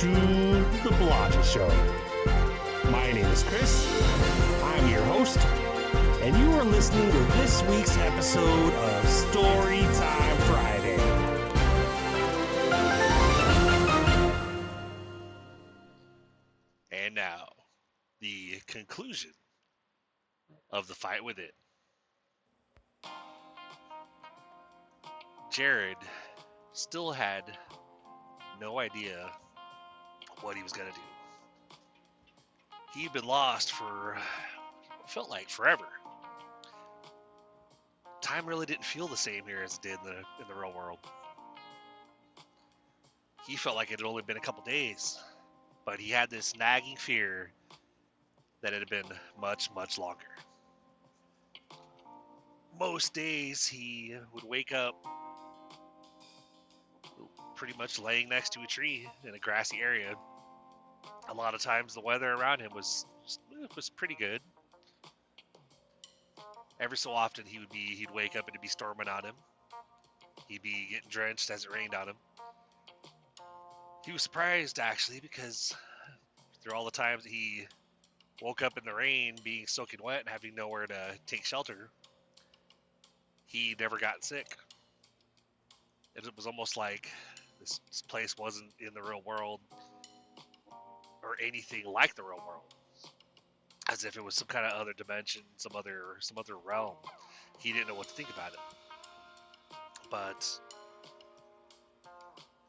to The Blotcha Show. My name is Chris. I'm your host, and you are listening to this week's episode of Storytime Friday. And now, the conclusion of the fight with it. Jared still had no idea what he was going to do. He'd been lost for, felt like forever. Time really didn't feel the same here as it did in the real world. He felt like it had only been a couple days, but he had this nagging fear that it had been much, much longer. Most days he would wake up pretty much laying next to a tree in a grassy area. A lot of times the weather around him was pretty good. Every so often he'd wake up and it'd be storming on him. He'd be getting drenched as it rained on him. He was surprised actually because through all the times that he woke up in the rain, being soaking wet and having nowhere to take shelter, he never got sick. It was almost like this place wasn't in the real world or anything like the real world, as if it was some kind of other dimension, some other realm. He didn't know what to think about it. But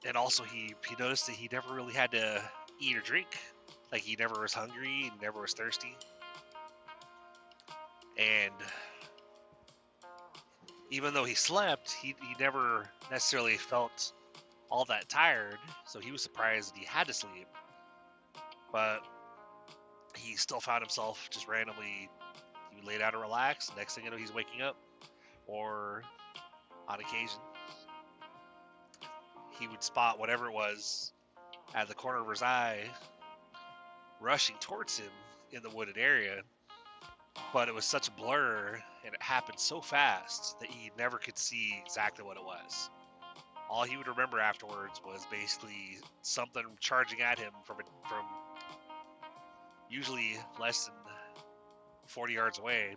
and also he noticed that he never really had to eat or drink. Like he never was hungry, and never was thirsty. And even though he slept, he never necessarily felt all that tired, so he was surprised that he had to sleep. But he still found himself just randomly, he would lay down and relax. Next thing you know, he's waking up. Or on occasion, he would spot whatever it was at the corner of his eye rushing towards him in the wooded area. But it was such a blur, and it happened so fast that he never could see exactly what it was. All he would remember afterwards was basically something charging at him from usually less than 40 yards away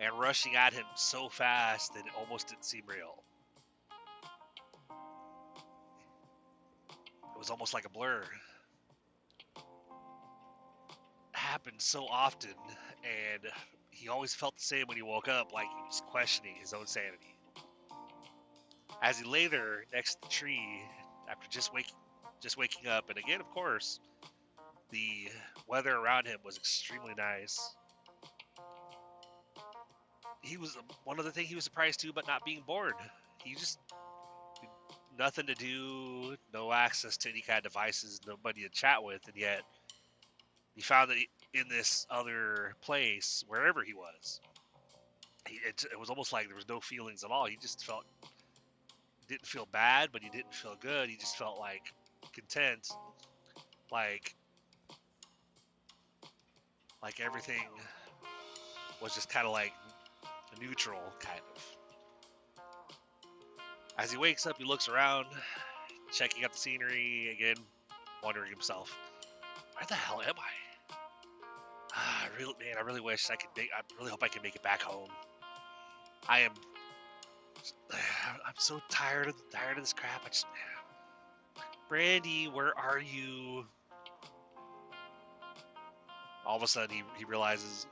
and rushing at him so fast that it almost didn't seem real. It was almost like a blur. It happened so often, and he always felt the same when he woke up, like he was questioning his own sanity. As he lay there next to the tree after just waking up, and again, of course, the weather around him was extremely nice. One other thing he was surprised too, but not being bored. He just nothing to do, no access to any kind of devices, nobody to chat with, and yet he found that in this other place, wherever he was, it was almost like there was no feelings at all. He just didn't feel bad, but he didn't feel good. He just felt like content, like everything was just kind of like neutral, kind of. As he wakes up, he looks around, checking out the scenery again, wondering himself, where the hell am I? I really wish I really hope I can make it back home. I'm so tired of this crap. Brandy, where are you? All of a sudden, he realizes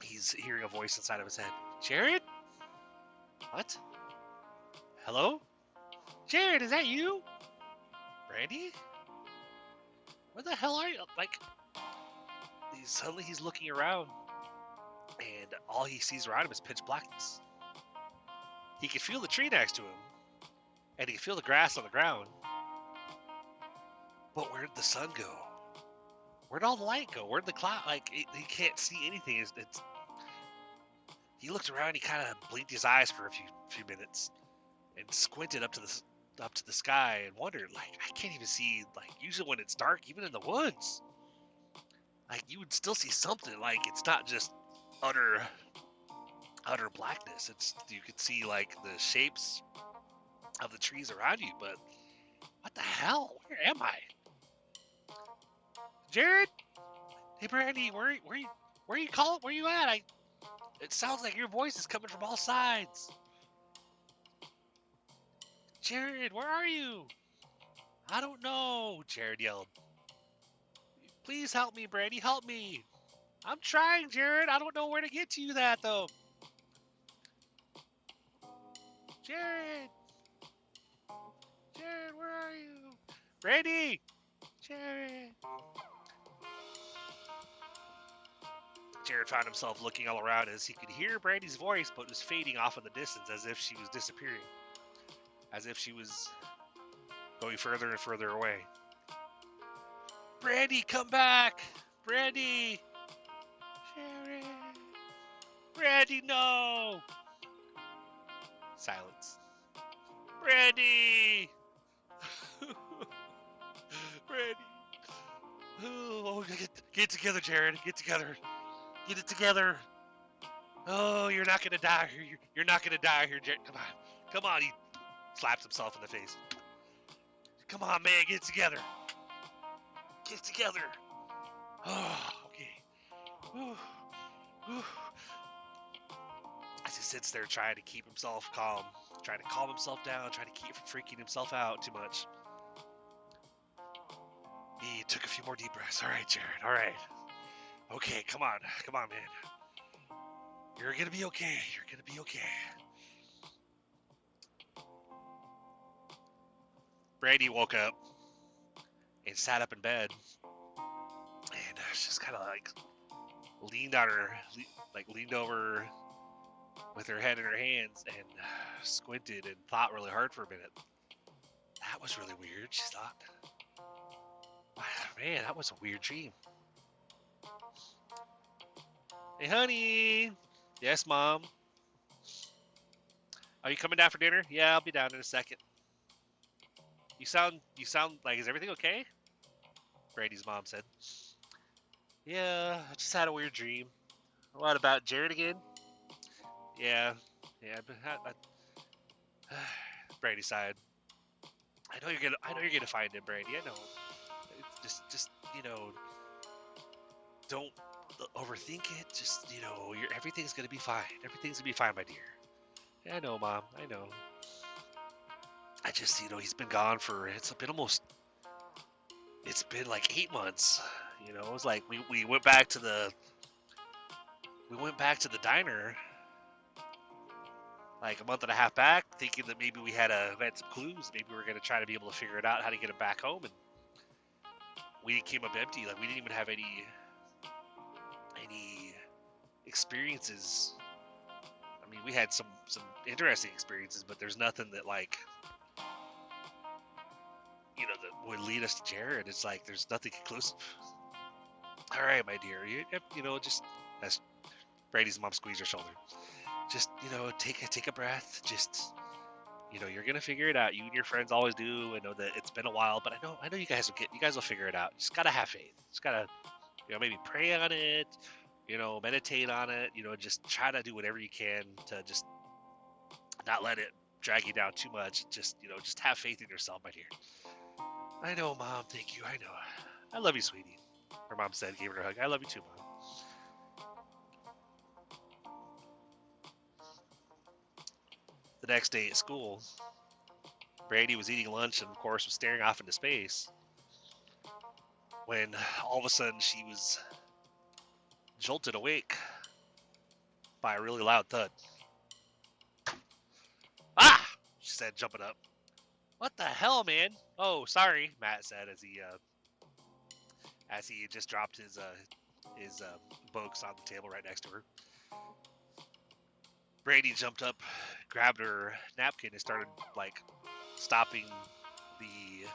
he's hearing a voice inside of his head. Jared? What? Hello? Jared, is that you? Brandy? Where the hell are you? Like, suddenly he's looking around, and all he sees around him is pitch blackness. He can feel the tree next to him, and he can feel the grass on the ground. But where did the sun go? Where'd all the light go? Where'd the cloud? Like, he can't see anything. He looked around. He kind of blinked his eyes for a few minutes, and squinted up to the sky and wondered, like, I can't even see. Like, usually when it's dark, even in the woods, like, you would still see something. Like, it's not just utter blackness. You could see like the shapes of the trees around you, but what the hell? Where am I? Jared? Hey, Brandy, where you calling? Where you at? It sounds like your voice is coming from all sides. Jared, where are you? I don't know, Jared yelled. Please help me, Brandy, help me. I'm trying, Jared. I don't know where to get to you that, though. Jared! Jared, where are you? Brandy! Jared! Jared found himself looking all around as he could hear Brandy's voice, but was fading off in the distance as if she was disappearing. As if she was going further and further away. Brandy, come back! Brandy! Jared! Brandy, no! Silence. Brandy! Brandy! Oh, get together, Jared. Get together. Get it together. Oh, you're not gonna die here. You're not gonna die here, Jared. Come on. Come on. He slaps himself in the face. Come on, man. Get it together. Get it together. Oh, okay. Ooh. Ooh. As he sits there trying to keep himself calm, trying to calm himself down, trying to keep from freaking himself out too much. He took a few more deep breaths. All right, Jared. All right. Okay, come on. Come on, man. You're going to be okay. You're going to be okay. Brandy woke up and sat up in bed. And she's kind of like leaned over with her head in her hands and squinted and thought really hard for a minute. That was really weird, she thought. Man, that was a weird dream. Hey, honey. Yes, Mom. Are you coming down for dinner? Yeah, I'll be down in a second. You sound like, is everything okay? Brandy's mom said. Yeah, I just had a weird dream. What, about Jared again? Yeah, but Brandy sighed. I know you're gonna find him, Brandy. I know. Just don't overthink it. Just everything's gonna be fine. Everything's gonna be fine, my dear. Yeah, I know, Mom. I know. I just he's been gone for it's been like 8 months. It was like we went back to the diner like a month and a half back, thinking that maybe we had some clues. Maybe we were gonna try to be able to figure it out how to get him back home, and we came up empty. Like we didn't even have any experiences. I mean, we had some interesting experiences, but there's nothing that that would lead us to Jared. It's like there's nothing conclusive. All right, my dear, just as Brady's mom squeezed her shoulder. Just take a breath. Just you're gonna figure it out. You and your friends always do. I know that it's been a while, but I know you guys will figure it out. Just gotta have faith. Just gotta maybe pray on it. Meditate on it. Just try to do whatever you can to just not let it drag you down too much. Just just have faith in yourself, my dear. I know, Mom. Thank you. I know. I love you, sweetie. Her mom said, gave her a hug. I love you too, Mom. The next day at school, Brandy was eating lunch and, of course, was staring off into space when all of a sudden she was jolted awake by a really loud thud. Ah! She said, jumping up. What the hell, man? Oh, sorry, Matt said as he just dropped his books on the table right next to her. Brandy jumped up, grabbed her napkin, and started stopping the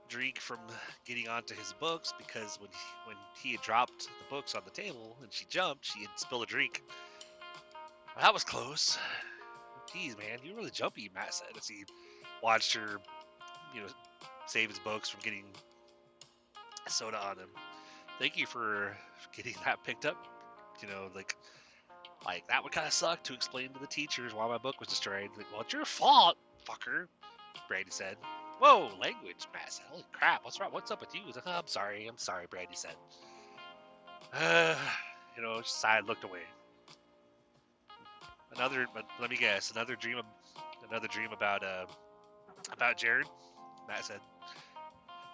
drink from getting onto his books, because when he had dropped the books on the table and she jumped, she had spilled a drink. Well, that was close. Geez, man, you're really jumpy, Matt said as he watched her, save his books from getting soda on him. Thank you for getting that picked up. That would kind of suck to explain to the teachers why my book was destroyed. Well, it's your fault, fucker, Brandy said. Whoa, language, Matt said. Holy crap, what's wrong? What's up with you? He's like, oh, I'm sorry, Brandy said. Just sighed, looked away. But let me guess, another dream about Jared, Matt said.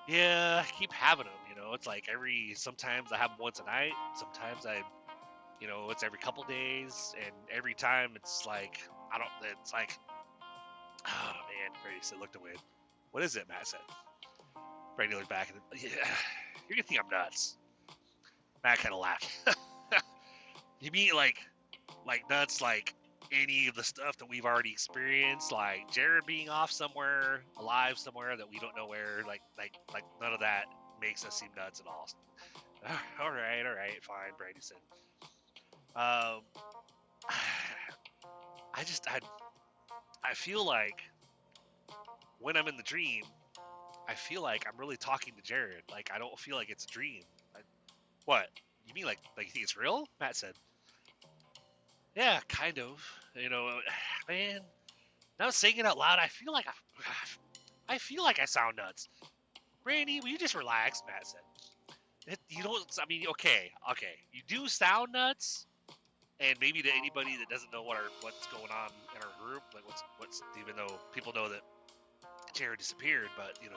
Yeah, I keep having them, it's like sometimes I have them once a night, sometimes it's every couple days, and every time it's like, oh man, Brady said, looked away. What is it, Matt said. Brady looked back and, yeah, you're gonna think I'm nuts. Matt kind of laughed. You mean like nuts, like any of the stuff that we've already experienced, like Jared being off somewhere, alive somewhere that we don't know where, like none of that makes us seem nuts at all. All right, fine, Brady said. I feel like when I'm in the dream, I feel like I'm really talking to Jared. Like I don't feel like it's a dream. What? You mean like you think it's real? Matt said. Yeah, kind of. Man. Now saying it out loud, I feel like I sound nuts. Randy, will you just relax? Matt said. You don't. I mean, okay. You do sound nuts, and maybe to anybody that doesn't know what's going on in our group, like what's even though people know that Jared disappeared, but they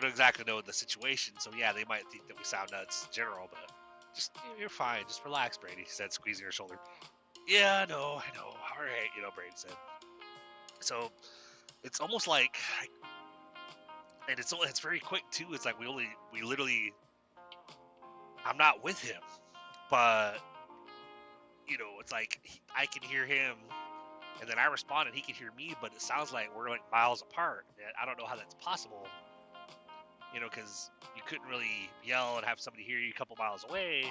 don't exactly know the situation. So yeah, they might think that we sound nuts in general, but just you're fine. Just relax, Brady said, squeezing her shoulder. Yeah, I know. All right, Brady said. So it's almost like, and it's very quick too. It's like we literally, I'm not with him, but it's like I can hear him, and then I respond and he can hear me, but it sounds like we're like miles apart. And I don't know how that's possible. Because you couldn't really yell and have somebody hear you a couple miles away,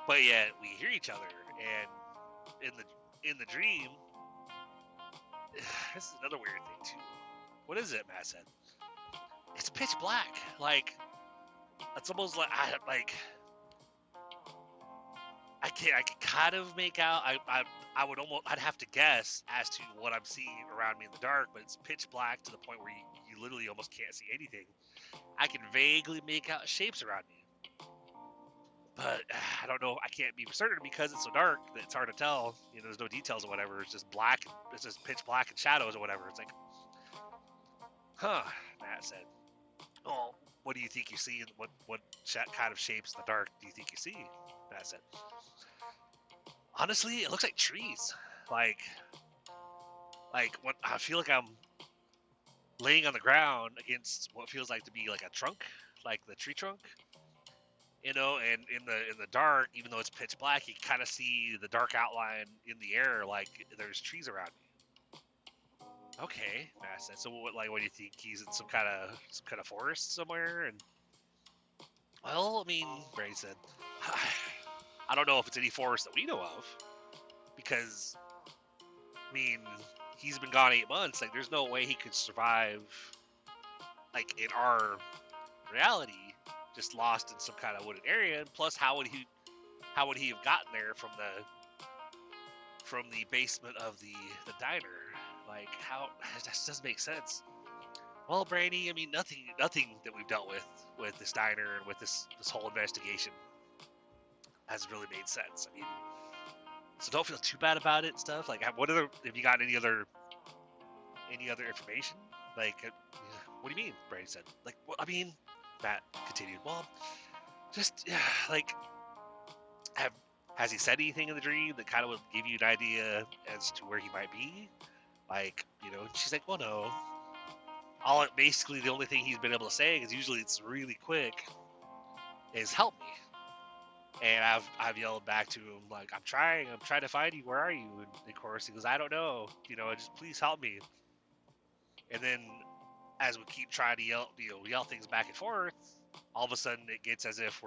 but yet we hear each other. And in the dream, this is another weird thing too. What is it, Matt said? It's pitch black. Like it's almost like I can kind of make out. I'd have to guess as to what I'm seeing around me in the dark, but it's pitch black to the point where you literally almost can't see anything. I can vaguely make out shapes around me, but I don't know. I can't be certain because it's so dark that it's hard to tell. There's no details or whatever. It's just black. It's just pitch black and shadows or whatever. It's like, huh? Matt said. Oh, what do you think you see? What kind of shapes in the dark do you think you see? Matt said. Honestly, it looks like trees. Like what I feel like I'm laying on the ground against what feels like to be like a trunk, like the tree trunk. And in the dark, even though it's pitch black, you kind of see the dark outline in the air, like there's trees around me. Okay, Matt said. So what do you think? He's in some kind of forest somewhere? And well, I mean, Brady said, I don't know if it's any forest that we know of, because I mean, he's been gone 8 months. Like, there's no way he could survive, like in our reality, just lost in some kind of wooded area. And plus, how would he have gotten there from the basement of the diner? Like, how that doesn't make sense. Well, Brady, I mean, nothing that we've dealt with this diner and with this whole investigation has really made sense. I mean, so don't feel too bad about it and stuff. Like, have you got any other information? Like, what do you mean? Brady said. Like, well, I mean, Matt continued. Well, just like, has he said anything in the dream that kind of would give you an idea as to where he might be? Like, she's like, well, no. Basically, the only thing he's been able to say, because usually it's really quick, is help me. And I've yelled back to him, like, I'm trying to find you. Where are you? And of course, he goes, I don't know. Just please help me. And then, as we keep trying to yell things back and forth, all of a sudden it gets as if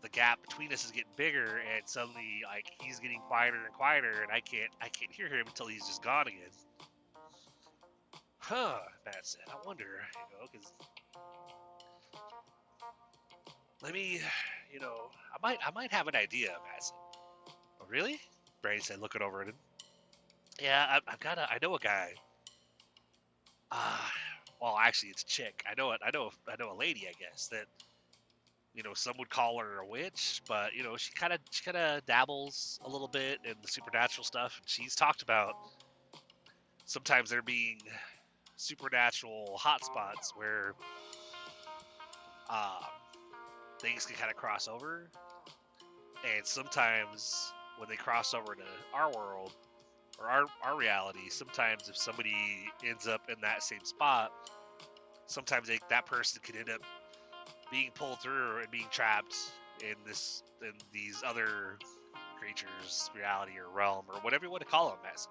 the gap between us is getting bigger, and suddenly, like, he's getting quieter and quieter, and I can't hear him until he's just gone again. Huh? Matt said. I wonder, because let me, I might have an idea, Matt said. Oh, really? Brady said, looking over at him. Yeah, I know a guy. Uh, well, actually, it's a chick. I know a lady, I guess, that some would call her a witch, but she kind of dabbles a little bit in the supernatural stuff. And she's talked about sometimes there being supernatural hotspots where um, things can kind of cross over, and sometimes when they cross over to our world or our reality, sometimes if somebody ends up in that same spot, sometimes that person could end up being pulled through and being trapped in these other creatures reality or realm or whatever you want to call them as.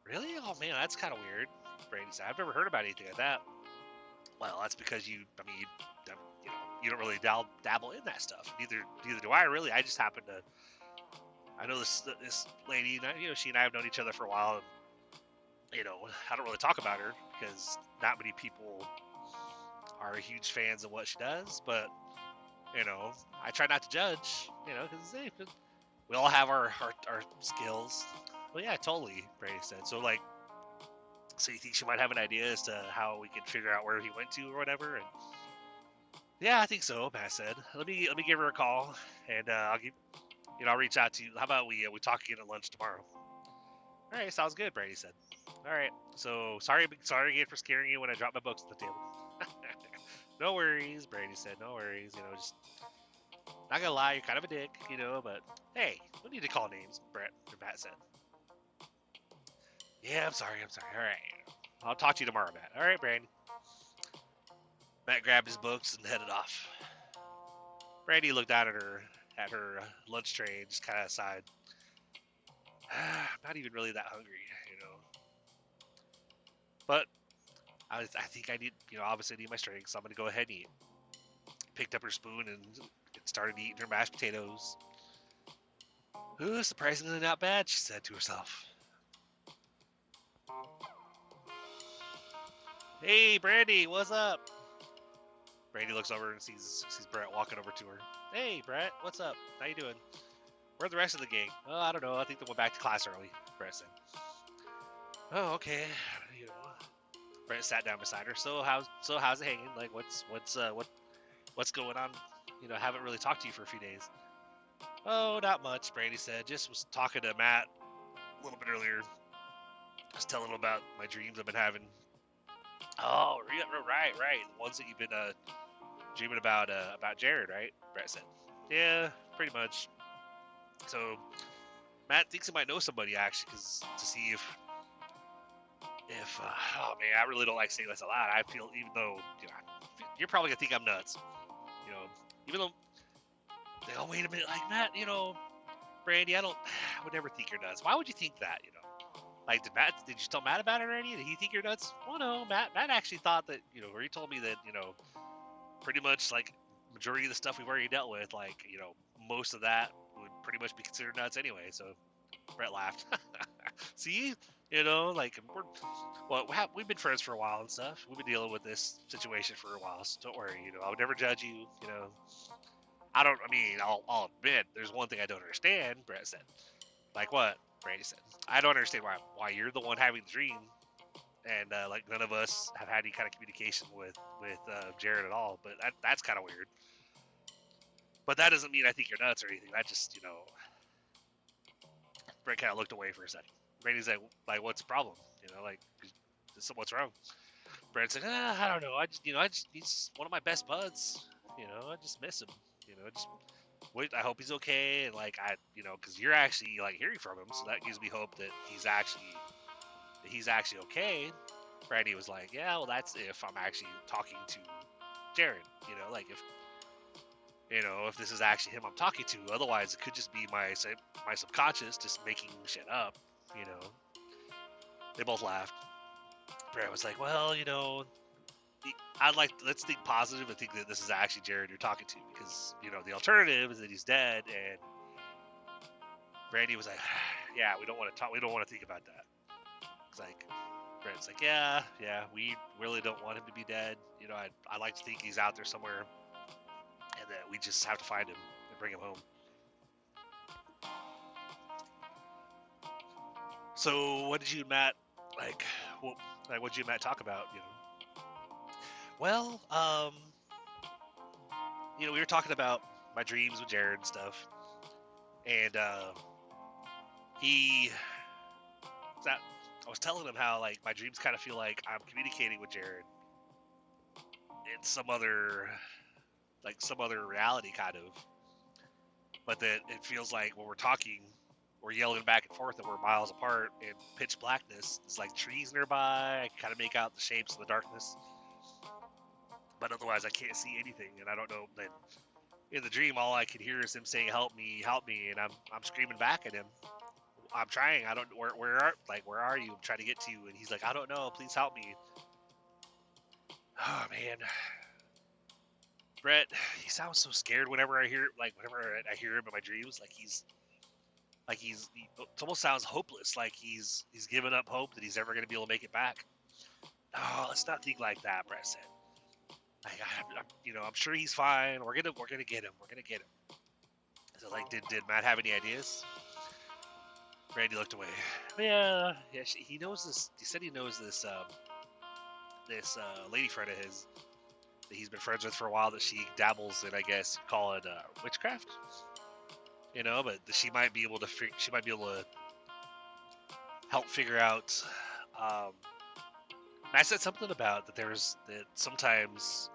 Really? Oh man, that's kind of weird. Brady said, I've never heard about anything like that. Well, that's because you don't really dabble in that stuff. Neither do I really. I just happen to. I know this lady. She and I have known each other for a while. And, I don't really talk about her because not many people are huge fans of what she does. But I try not to judge. Because we all have our skills. Well, yeah, totally. Brady said. So you think she might have an idea as to how we can figure out where he went to or whatever? And yeah, I think so. Matt said. Let me give her a call, and I'll reach out to you. How about we talk again at lunch tomorrow? All right, sounds good. Brady said. All right. So sorry again for scaring you when I dropped my books at the table. No worries, Brady said. No worries. Just not gonna lie, you're kind of a dick, but hey, we need to call names. Matt said. Yeah, I'm sorry. All right. I'll talk to you tomorrow, Matt. All right, Brady. Matt grabbed his books and headed off. Brandy looked down at her lunch tray and just kind of sighed. I'm not even really that hungry. But I think I need, obviously I need my strength, so I'm gonna go ahead and eat. Picked up her spoon and started eating her mashed potatoes. Ooh, surprisingly not bad, she said to herself. Hey, Brandy, what's up? Brandy looks over and sees Brett walking over to her. Hey, Brett, what's up? How you doing? Where's the rest of the gang? Oh, I don't know. I think they went back to class early, Brett said. Oh, okay. Brett sat down beside her. How's it hanging? Like, what's going on? Haven't really talked to you for a few days. Oh, not much, Brandy said. Just was talking to Matt a little bit earlier. I was telling him about my dreams I've been having. Oh, right. The ones that you've been dreaming about Jared, right? Brett said. Yeah, pretty much. So Matt thinks he might know somebody actually, to see if oh man, I really don't like saying this a lot. I feel, even though you're probably gonna think I'm nuts, even though oh wait a minute, like Matt, Brandy, I would never think you're nuts. Why would you think that? Like did you tell Matt about it already? Did he think you're nuts? Well, no, Matt actually thought that or he told me that pretty much like majority of the stuff we've already dealt with, like most of that would pretty much be considered nuts anyway. So Brett laughed. See, like we've been friends for a while and stuff. We've been dealing with this situation for a while, so don't worry. I would never judge you. I'll admit there's one thing I don't understand. Brett said. Like what? Brady said. I don't understand why you're the one having the dream, and like none of us have had any kind of communication with Jared at all. But that's kind of weird. But that doesn't mean I think you're nuts or anything. That just Brett kind of looked away for a second. Brady's like, what's the problem? Like, what's wrong? Brett said, I don't know. He's one of my best buds. I just miss him. I hope he's okay. And like, because you're actually like hearing from him, so that gives me hope that he's actually okay. Brandy was like, yeah, well, that's if I'm actually talking to Jared. Like if this is actually him I'm talking to. Otherwise, it could just be my subconscious just making shit up. They both laughed. Brad was like, well, let's think positive and think that this is actually Jared you're talking to, because the alternative is that he's dead. And Brandy was like, yeah, we don't want to think about that. It's like Brand's like, yeah, we really don't want him to be dead. I like to think he's out there somewhere, and that we just have to find him and bring him home. So what did you and Matt like? What did you and Matt talk about? Well, we were talking about my dreams with Jared and stuff, and he that I was telling him how like my dreams kind of feel like I'm communicating with Jared in some other reality kind of, but that it feels like when we're talking, we're yelling back and forth and we're miles apart in pitch blackness. It's like trees nearby. I can kind of make out the shapes in the darkness, but otherwise I can't see anything, and I don't know. Then in the dream, all I can hear is him saying, help me," and I'm screaming back at him. I'm trying. I don't where are you? I'm trying to get to you, and he's like, I don't know. Please help me. Oh man, Brett, he sounds so scared whenever I hear him in my dreams. It almost sounds hopeless. Like he's given up hope that he's ever going to be able to make it back. Oh, let's not think like that, Brett said. I'm sure he's fine. We're gonna get him. We're gonna get him. So did Matt have any ideas? Randy looked away. Yeah. He knows this. He said he knows this lady friend of his that he's been friends with for a while. That she dabbles in, I guess, call it witchcraft. But she might be able to help figure out. Matt said something about that sometimes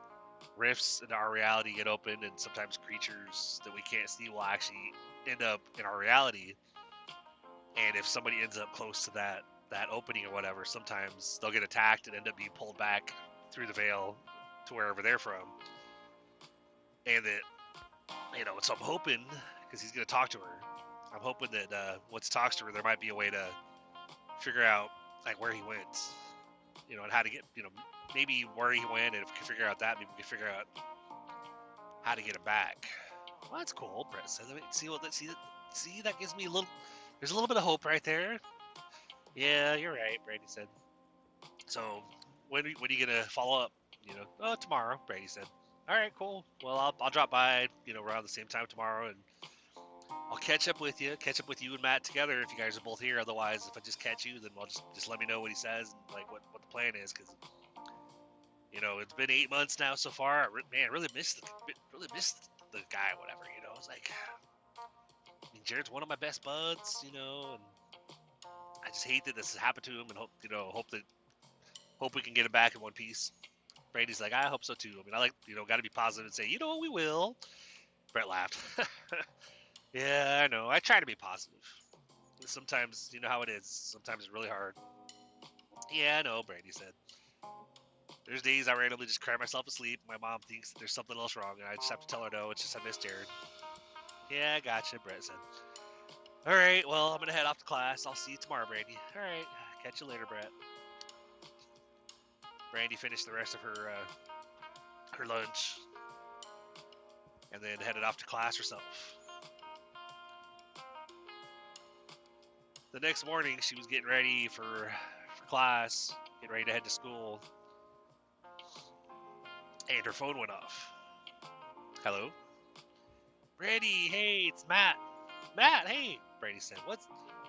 rifts in our reality get opened, and sometimes creatures that we can't see will actually end up in our reality. And if somebody ends up close to that opening or whatever, sometimes they'll get attacked and end up being pulled back through the veil to wherever they're from. And that, so I'm hoping, because he's going to talk to her, I'm hoping that once he talks to her, there might be a way to figure out where he went, and how to get, maybe where he went, and if we can figure out that, maybe we can figure out how to get him back. Well, that's cool, Brett said. See, that gives me there's a little bit of hope right there. Yeah, you're right, Brady said. So, when are you going to follow up? Tomorrow, Brady said. All right, cool. Well, I'll drop by, around the same time tomorrow, and I'll catch up with you and Matt together if you guys are both here. Otherwise, if I just catch you, then I'll just let me know what he says and what the plan is, because it's been 8 months now so far. I really missed the guy, whatever. It's like, Jared's one of my best buds, and I just hate that this has happened to him, and hope we can get him back in one piece. Brady's like, I hope so too. I like, got to be positive and say, we will. Brett laughed. Yeah, I know. I try to be positive. Sometimes, you know how it is. Sometimes it's really hard. Yeah, I know, Brady said. There's days I randomly just cry myself to sleep. My mom thinks there's something else wrong, and I just have to tell her, no, it's just I miss Jared. Yeah, I gotcha, Brett said. All right, well, I'm going to head off to class. I'll see you tomorrow, Brandy. All right, catch you later, Brett. Brandy finished the rest of her lunch and then headed off to class herself. The next morning, she was getting ready for class, getting ready to head to school, and her phone went off. Hello? Brandy, hey, it's Matt. Matt, hey, Brandy said. Why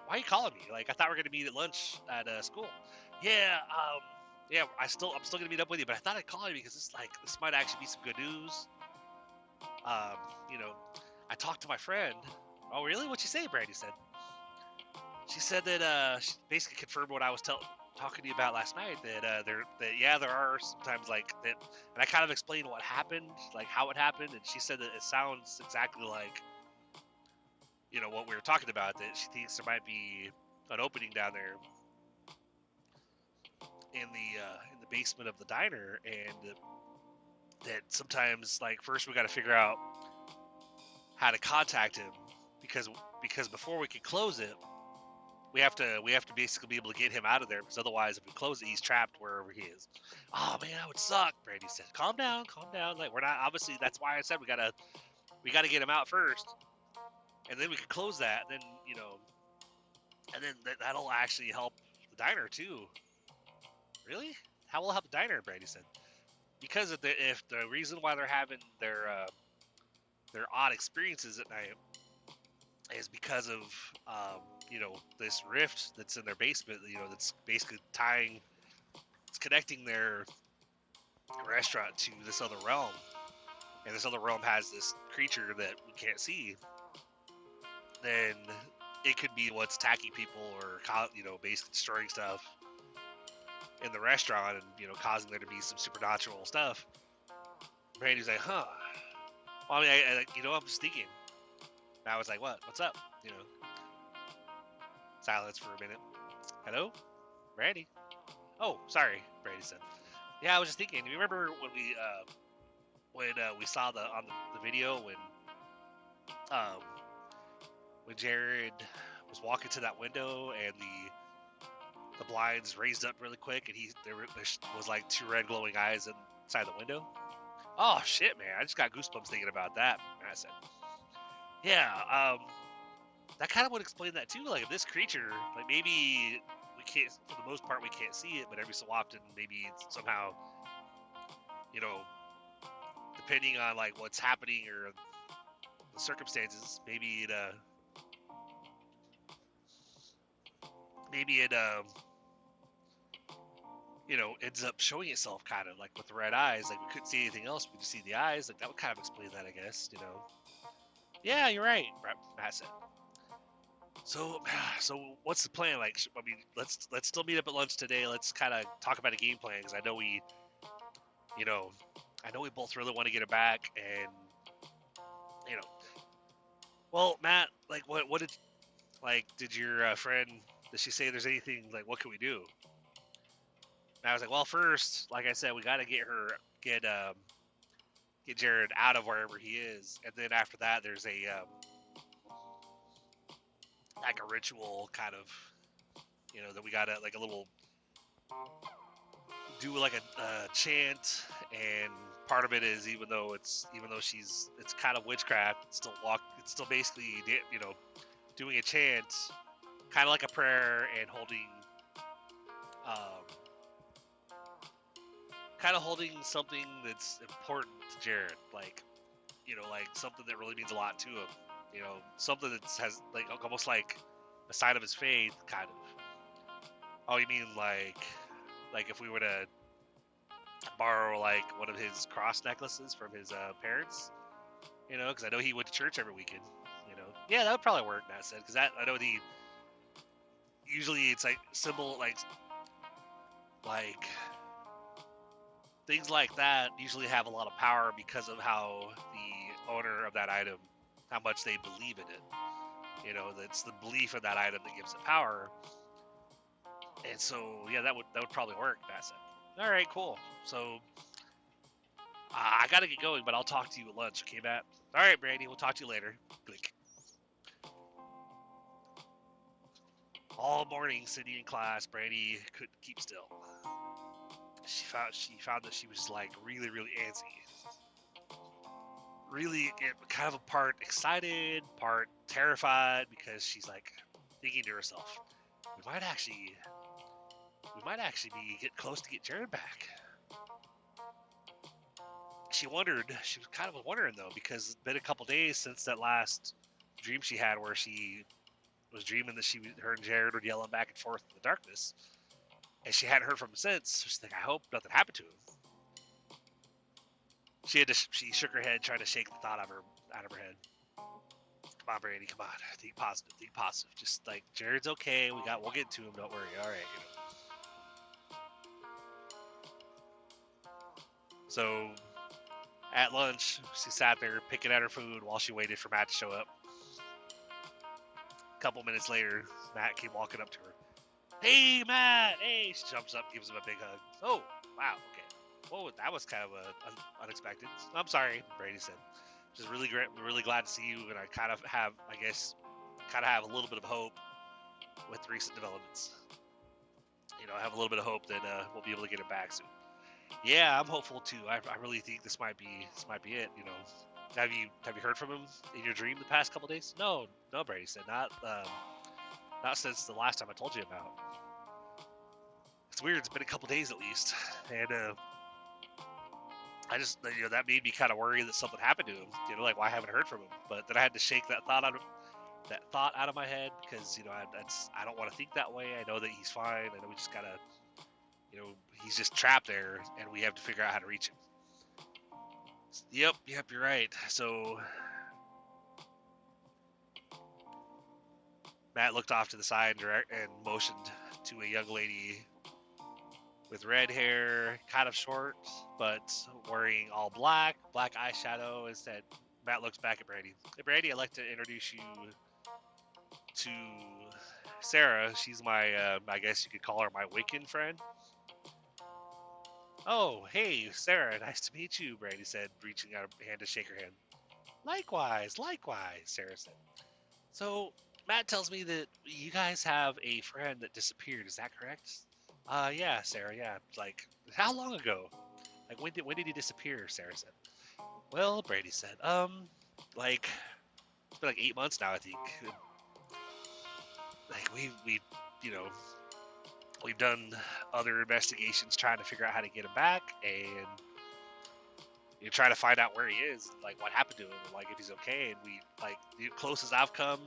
are you calling me? I thought we were going to meet at lunch at school. Yeah, I'm still going to meet up with you, but I thought I'd call you because this might actually be some good news. I talked to my friend. Oh, really? What'd she say? Brandy said. She said that she basically confirmed what I was talking to you about last night. That there are sometimes that, and I kind of explained what happened, how it happened, and she said that it sounds exactly like what we were talking about. That she thinks there might be an opening down there in the basement of the diner, and that sometimes first we got to figure out how to contact him because before we can close it, we have to basically be able to get him out of there, because otherwise if we close it, he's trapped wherever he is. Oh man, that would suck, Brady said. Calm down. We're not, obviously that's why I said we gotta get him out first, and then we can close that, and then and then that'll actually help the diner too. Really? How will it help the diner? Brady said. Because if the reason why they're having their odd experiences at night is because of this rift that's in their basement. That's basically it's connecting their restaurant to this other realm, and this other realm has this creature that we can't see. Then it could be what's attacking people, or basically destroying stuff in the restaurant, and causing there to be some supernatural stuff. Brandy's like, huh. Well, I mean, I'm just thinking. And I was like, what's up? Silence for a minute. Hello, Brandy. Oh, sorry, Brandy said. Yeah, I was just thinking. Do you remember when we saw on the video um when Jared was walking to that window, and the blinds raised up really quick, and there was like two red glowing eyes inside the window? Oh shit, man! I just got goosebumps thinking about that. And I said, yeah, that kind of would explain that too. Like, if this creature, like, maybe we can't, for the most part, we can't see it, but every so often, maybe it's somehow, depending on like what's happening or the circumstances, maybe it ends up showing itself kind of like with the red eyes. Like, we couldn't see anything else, we just see the eyes. Like, that would kind of explain that, I guess. Yeah, you're right, Matt said. So what's the plan? Like, I mean, let's still meet up at lunch today. Let's kind of talk about a game plan, because I know we both really want to get it back. And well, Matt, like, what did your friend, did she say there's anything, like, what can we do? And I was like, well, first, like I said, we got to get Jared out of wherever he is, and then after that, there's like a ritual kind of, that we gotta, like, a little, do like a chant. And part of it is, even though it's kind of witchcraft, it's still basically doing a chant, kind of like a prayer, and holding something that's important to Jared, like something that really means a lot to him, something that has, like, almost like a sign of his faith, kind of. Oh, you mean like if we were to borrow like one of his cross necklaces from his parents, because I know he went to church every weekend. Yeah, that would probably work, Matt said, because I know usually it's like symbol, like things like that usually have a lot of power because of how the owner of that item, how much they believe in it. That's the belief in that item that gives it power. And so, yeah, that would probably work, Matt said. All right, cool. So I gotta get going, but I'll talk to you at lunch, okay, Matt? All right, Brandy, we'll talk to you later. Blink. All morning, sitting in class, Brandy couldn't keep still. She found that she was, like, really, really antsy. Really, kind of a part excited, part terrified, because she's, like, thinking to herself, we might actually be getting close to get Jared back. She was kind of wondering, though, because it's been a couple days since that last dream she had, where she was dreaming that her and Jared were yelling back and forth in the darkness, and she hadn't heard from him since. So she's like, I hope nothing happened to him. She shook her head, trying to shake the thought out of her head. Come on, Brandy, come on, think positive. Just like, Jared's okay. We'll get to him. Don't worry. All right. So at lunch, she sat there picking at her food while she waited for Matt to show up. A couple minutes later, Matt came walking up to her. Hey, Matt! Hey! She jumps up, gives him a big hug. Oh, wow, okay. Whoa, that was kind of unexpected. I'm sorry, Brady said. Just really great, really glad to see you, and I kind of have a little bit of hope with recent developments. I have a little bit of hope that we'll be able to get it back soon. Yeah, I'm hopeful too. I really think this might be it. Have you heard from him in your dream the past couple days? No, Brady said, not since the last time I told you about. It's weird. It's been a couple days at least, and I just that made me kind of worry that something happened to him. Like, why I haven't heard from him. But then I had to shake that thought out that thought out of my head because I don't want to think that way. I know that he's fine. I know we just gotta, he's just trapped there, and we have to figure out how to reach him. Yep, you're right. So Matt looked off to the side and motioned to a young lady with red hair, kind of short, but wearing all black eyeshadow, and said, Matt looks back at Brandy. Hey, Brandy, I'd like to introduce you to Sarah. She's my, I guess you could call her my Wiccan friend. Oh, hey, Sarah, nice to meet you, Brandy said, reaching out a hand to shake her hand. Likewise, Sarah said. So, Matt tells me that you guys have a friend that disappeared, is that correct? Yeah, Sarah, yeah. Like, how long ago? Like, when did he disappear, Sarah said. Well, Brady said, like, it's been like 8 months now, I think. Like, we've done other investigations trying to figure out how to get him back, and you're trying to find out where he is, like, what happened to him, and, like, if he's okay, and the closest I've come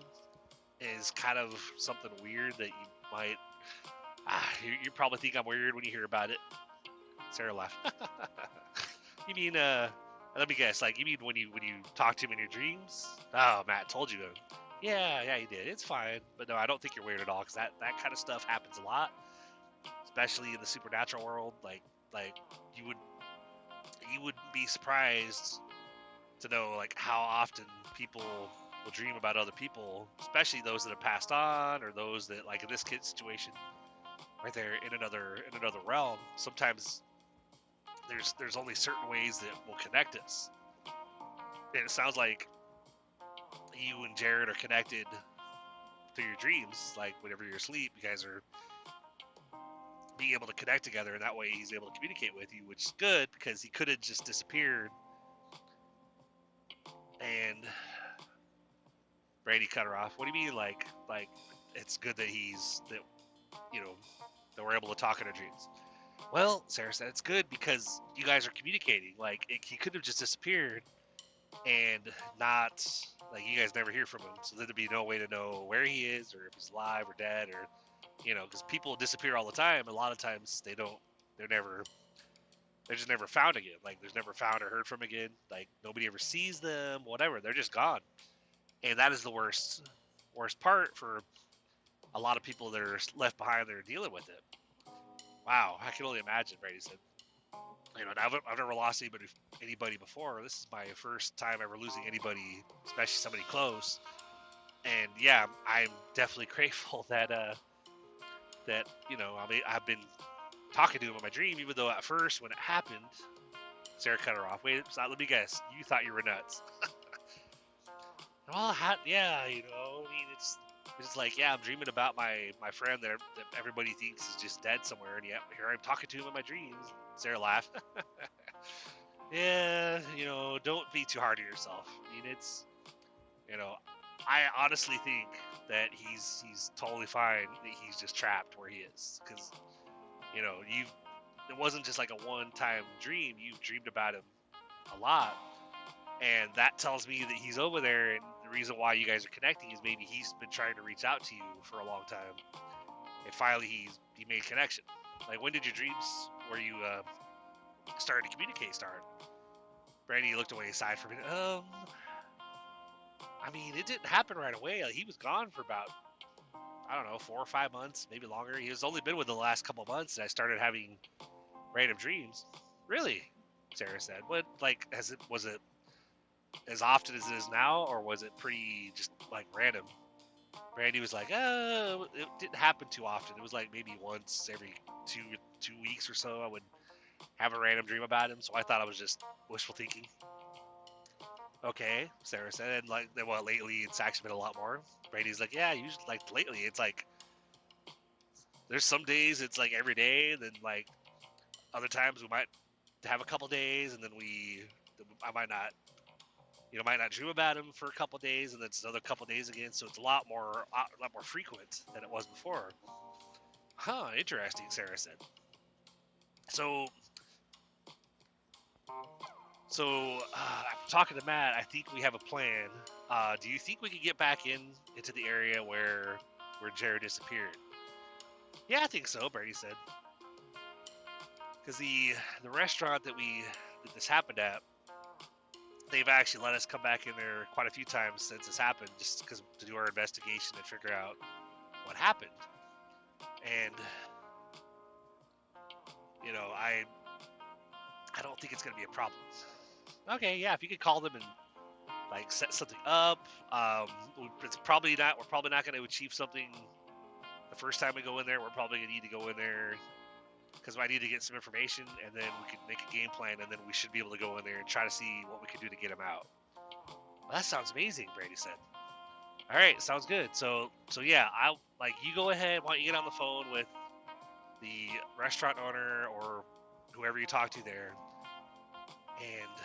is kind of something weird that you might, you probably think I'm weird when you hear about it. Sarah laughed. You mean, let me guess, like, you mean when you talk to him in your dreams? Oh, Matt told you. Yeah, he did. It's fine. But no, I don't think you're weird at all, because that kind of stuff happens a lot, especially in the supernatural world. Like you would be surprised to know, like, how often people will dream about other people, especially those that have passed on, or those that, like in this kid's situation, right there in another realm. Sometimes there's only certain ways that will connect us, and it sounds like you and Jared are connected through your dreams. Like, whenever you're asleep, you guys are being able to connect together, and that way he's able to communicate with you, which is good, because he could have just disappeared. And Brady cut her off. What do you mean, like it's good that that we're able to talk in our dreams? Well, Sarah said, it's good because you guys are communicating. Like, he could have just disappeared and not, like, you guys never hear from him, so there'd be no way to know where he is, or if he's alive or dead, or because people disappear all the time. A lot of times they're just never found again. Like, there's never found or heard from again. Like, nobody ever sees them, whatever. They're just gone. And that is the worst part for a lot of people that are left behind that are dealing with it. Wow, I can only imagine, Brady said. I've never lost anybody before. This is my first time ever losing anybody, especially somebody close. And yeah, I'm definitely grateful that I've been talking to him in my dream, even though at first when it happened, Sarah cut her off. Wait, let me guess. You thought you were nuts. Well, yeah, I mean, it's like, yeah, I'm dreaming about my friend that everybody thinks is just dead somewhere, and yeah, here I'm talking to him in my dreams. Sarah laughed. Yeah, don't be too hard on yourself. I mean, it's, I honestly think that he's totally fine, that he's just trapped where he is, because, it wasn't just like a one-time dream. You've dreamed about him a lot, and that tells me that he's over there, and the reason why you guys are connecting is maybe he's been trying to reach out to you for a long time, and finally he made a connection. Like, when did your dreams where you started to communicate start? Brandy looked away aside for a minute. I mean, it didn't happen right away. Like, he was gone for about, I don't know, 4 or 5 months, maybe longer. He was only been with the last couple of months, and I started having random dreams. Really? Sarah said. What, like, was it as often as it is now, or was it pretty just, like, random? Brandy was like, it didn't happen too often. It was like maybe once every two weeks or so I would have a random dream about him, so I thought I was just wishful thinking. Okay, Sarah said, and like, well, lately it's actually been a lot more. Brandy's like, yeah, usually, like, lately it's like, there's some days it's like every day, and then, like, other times we might have a couple days, and then I might not dream about him for a couple days, and then it's another couple days again. So it's a lot more frequent than it was before. Huh? Interesting, Sarah said. So So I'm talking to Matt. I think we have a plan. Do you think we could get back into the area where Jared disappeared? Yeah, I think so. Brady said. Because the restaurant that this happened at, they've actually let us come back in there quite a few times since this happened, just because to do our investigation and figure out what happened. And I don't think it's gonna be a problem. Okay, yeah, if you could call them and like set something up, it's probably not. We're probably not gonna achieve something the first time we go in there. We're probably gonna need to go in there because I need to get some information, and then we could make a game plan, and then we should be able to go in there and try to see what we can do to get him out. Well, that sounds amazing, Brady said. All right, sounds good. So yeah, you go ahead. Why don't you get on the phone with the restaurant owner or whoever you talk to there, and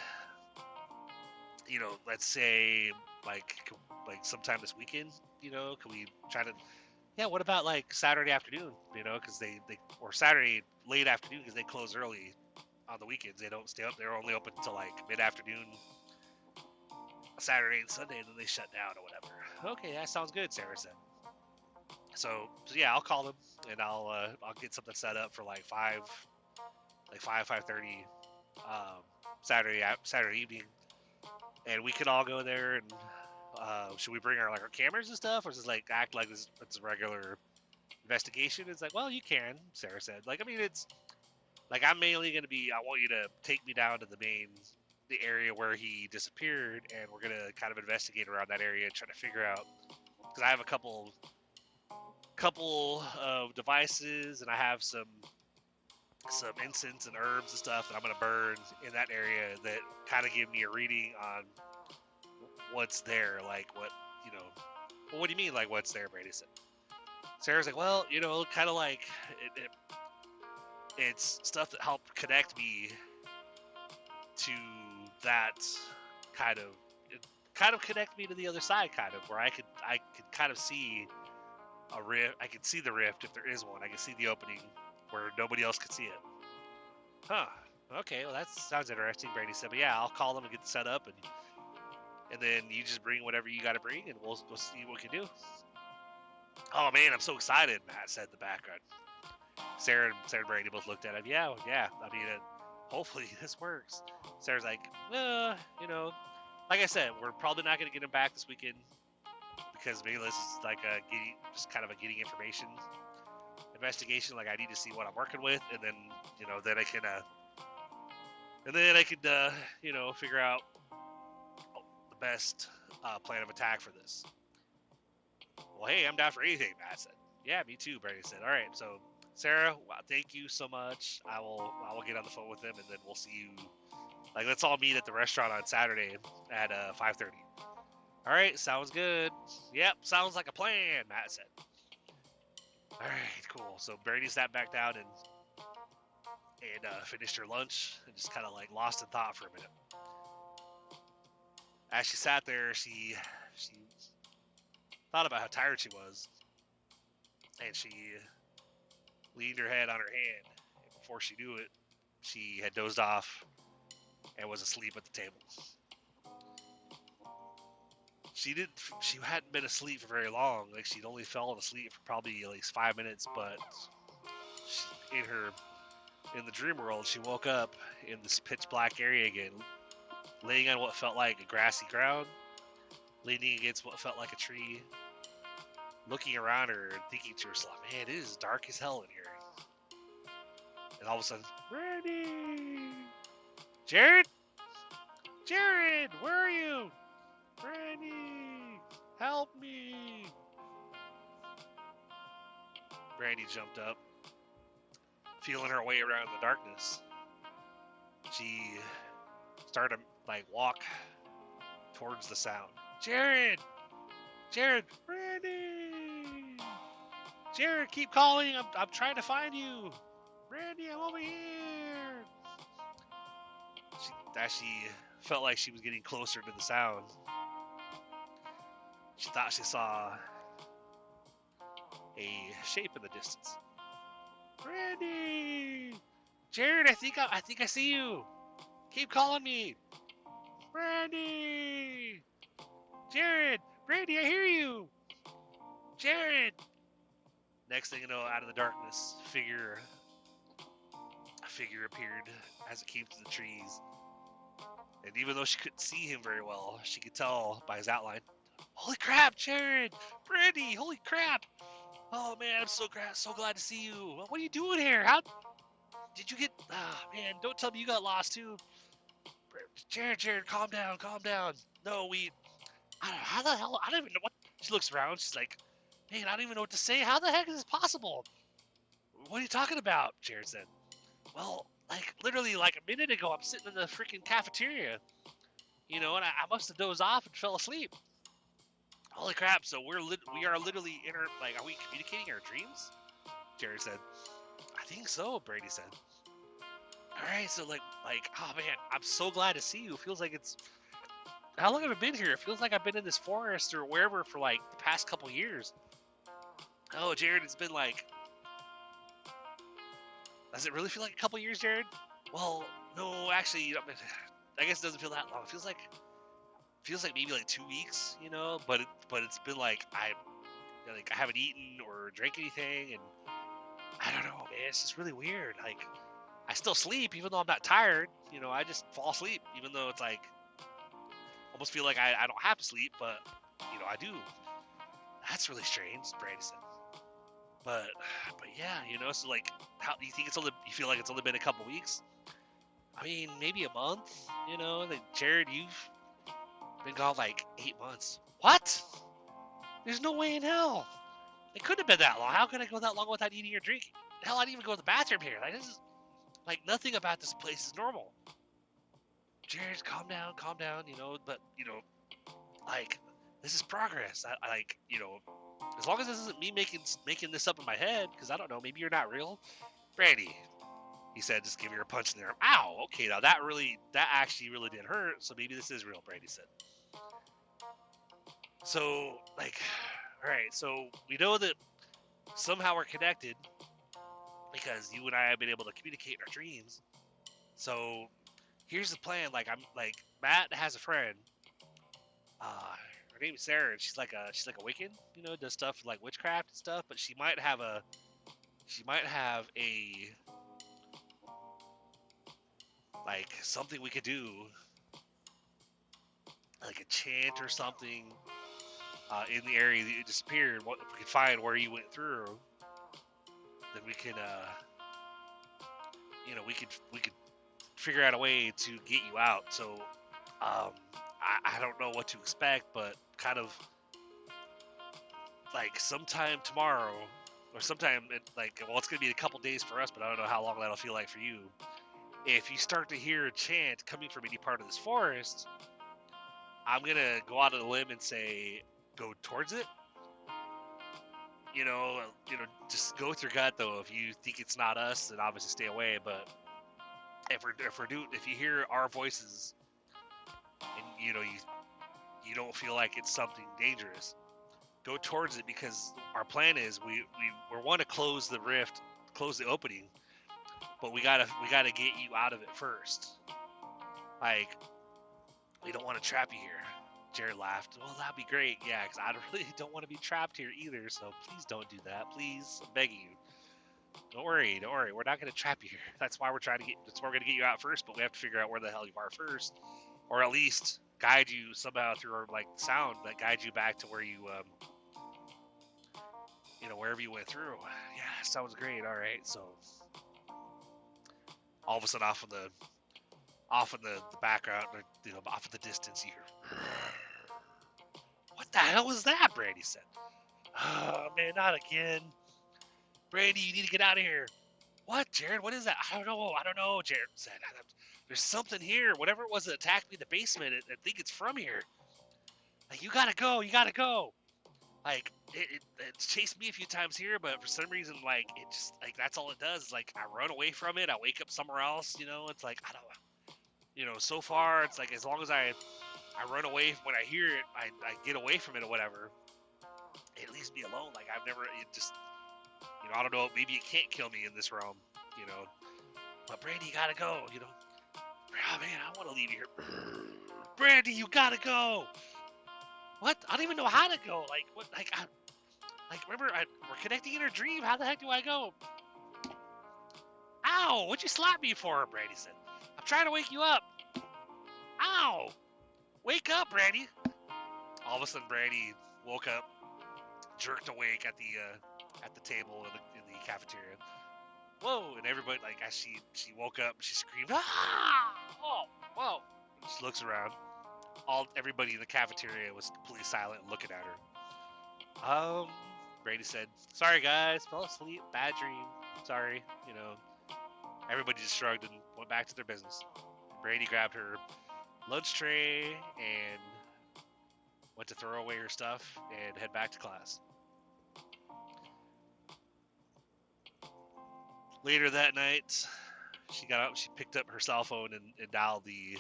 let's say like sometime this weekend, can we try to? Yeah, what about like Saturday afternoon? Because they or Saturday late afternoon because they close early on the weekends. They don't stay up. They're only open until like mid-afternoon, Saturday and Sunday, and then they shut down or whatever. Okay, that sounds good, Sarah said. So yeah, I'll call them and I'll get something set up for like 5:30 Saturday evening, and we could all go there. And should we bring our cameras and stuff, or just like act like it's a regular investigation? It's like, well, you can, Sarah said. It's like I'm mainly gonna be. I want you to take me down to the area where he disappeared, and we're gonna kind of investigate around that area and try to figure out. Because I have a couple of devices, and I have some incense and herbs and stuff that I'm gonna burn in that area that kind of give me a reading on what's there. Like what well, what do you mean, like what's there? Brady said. Sarah's like, well, kind of like it's stuff that helped connect me to that kind of connect me to the other side, kind of where I could kind of see a rift. I could see the rift if there is one. I could see the opening where nobody else could see it. Huh. Okay, well that sounds interesting, Brady said. But yeah, I'll call them and get it set up, and then you just bring whatever you got to bring, and we'll see what we can do. Oh man, I'm so excited, Matt said in the background. Sarah and Brady both looked at him. Yeah. I mean, hopefully this works. Sarah's like, like I said, we're probably not going to get him back this weekend because maybe this is like just kind of a getting information investigation. Like I need to see what I'm working with, and then then I can figure out the best plan of attack for this. Well, hey, I'm down for anything, Matt said. Yeah, me too, Brady said. All right, so Sarah, thank you so much. I will get on the phone with them, and then we'll see you. Like, let's all meet at the restaurant on Saturday at 5:30. All right, sounds good. Yep, sounds like a plan, Matt said. All right, cool. So Brady sat back down and finished her lunch and just kind of like lost in thought for a minute. As she sat there, she thought about how tired she was, and she leaned her head on her hand. And before she knew it, she had dozed off and was asleep at the table. She hadn't been asleep for very long. Like she'd only fallen asleep for probably at least 5 minutes, but in the dream world, she woke up in this pitch black area again, laying on what felt like a grassy ground, leaning against what felt like a tree, looking around her and thinking to herself, man, it is dark as hell in here. And all of a sudden, Randy! Jared, where are you? Brandy, help me! Brandy jumped up, feeling her way around the darkness. She started to walk towards the sound. Jared, Brandy! Jared, keep calling. I'm trying to find you. Brandy, I'm over here. As she felt like she was getting closer to the sound, she thought she saw a shape in the distance. Brandy! Jared, I think I see you. Keep calling me. Brandy! Jared! Brandy, I hear you! Jared! Next thing you know, out of the darkness, a figure appeared as it came to the trees. And even though she couldn't see him very well, she could tell by his outline. Holy crap, Jared! Brandy, holy crap! Oh man, I'm so glad to see you. What are you doing here? How did you get? Man, don't tell me you got lost too. Jared, calm down. No, I don't know, how the hell? I don't even know what. She looks around. She's like, man, I don't even know what to say. How the heck is this possible? What are you talking about? Jared said. Well, like literally like a minute ago, I'm sitting in the freaking cafeteria, and I must have dozed off and fell asleep. Holy crap! So we are literally are we communicating our dreams? Jared said. I think so, Brady said. All right, so like, oh man, I'm so glad to see you. It feels like how long have I been here? It feels like I've been in this forest or wherever for like the past couple years. Oh, Jared, it's been like. Does it really feel like a couple years, Jared? Well, no, actually, I guess it doesn't feel that long. It feels like maybe like 2 weeks, But it's been like I haven't eaten or drank anything, and I don't know, man. It's just really weird. Like I still sleep even though I'm not tired. I just fall asleep even though it's like almost feel like I don't have to sleep, but I do. That's really strange, Brady said. But yeah, so like, how do you think you feel like it's only been a couple weeks? I mean, maybe a month, Like Jared, you've been gone like 8 months. What? There's no way in hell. It couldn't have been that long. How could I go that long without eating or drinking? Hell, I didn't even go to the bathroom here. Like, this is, like, nothing about this place is normal. Jared, calm down, but, like, this is progress. I like, as long as this isn't me making this up in my head, because I don't know, maybe you're not real. Brandy, he said, just give her a punch in the arm. Ow, okay, now that actually really did hurt, so maybe this is real, Brandy said. So, like, alright, so we know that somehow we're connected because you and I have been able to communicate our dreams. So, here's the plan. Like, Matt has a friend. Her name is Sarah, and she's like a Wiccan, does stuff like witchcraft and stuff, but she might have a like something we could do, like a chant or something in the area that you disappeared. What if we could find where you went through, then we can we could figure out a way to get you out. So I don't know what to expect, but kind of like sometime tomorrow or sometime it's gonna be a couple days for us, but I don't know how long that'll feel like for you. If you start to hear a chant coming from any part of this forest, I'm gonna go out on a limb and say go towards it. Just go with your gut though. If you think it's not us, then obviously stay away. But if you hear our voices and you don't feel like it's something dangerous, go towards it, because our plan is we want to close the rift, close the opening, but we gotta get you out of it first. Like, we don't want to trap you here. Jared laughed. Well, that'd be great, yeah, because I really don't want to be trapped here either. So please don't do that, please. I'm begging you. Don't worry. We're not gonna trap you here. That's why we're gonna get you out first. But we have to figure out where the hell you are first, or at least guide you somehow through like sound that guides you back to where you wherever you went through. Yeah, sounds great. All right, so all of a sudden, off in the background, off in the distance, you hear, what the hell was that? Brandy said. Oh man, not again. Brandy, you need to get out of here. What, Jared? What is that? I don't know, Jared said. There's something here. Whatever it was that attacked me in the basement, I think it's from here. Like, you gotta go. Like, it's chased me a few times here, but for some reason, like, it just, like, that's all it does. Is, like, I run away from it. I wake up somewhere else, It's like, I don't, so far, it's like, as long as I run away when I hear it, I get away from it or whatever, it leaves me alone. Like, it just, I don't know, maybe it can't kill me in this realm, but Brandy, you gotta go, Oh, man, I want to leave you here. Brandy, you gotta go. What? I don't even know how to go. Like, what? Remember, we're connecting in her dream. How the heck do I go? Ow! What'd you slap me for? Brandy said. I'm trying to wake you up. Ow! Wake up, Brandy. All of a sudden, Brandy woke up, jerked awake at the table in the cafeteria. Whoa! And everybody, like, as she woke up, she screamed, ah! Whoa! Whoa! She looks around. Everybody in the cafeteria was completely silent, looking at her. Brady said, "Sorry guys, fell asleep, bad dream. Sorry, you know." Everybody just shrugged and went back to their business. Brady grabbed her lunch tray and went to throw away her stuff and head back to class. Later that night, she got up, she picked up her cell phone and dialed the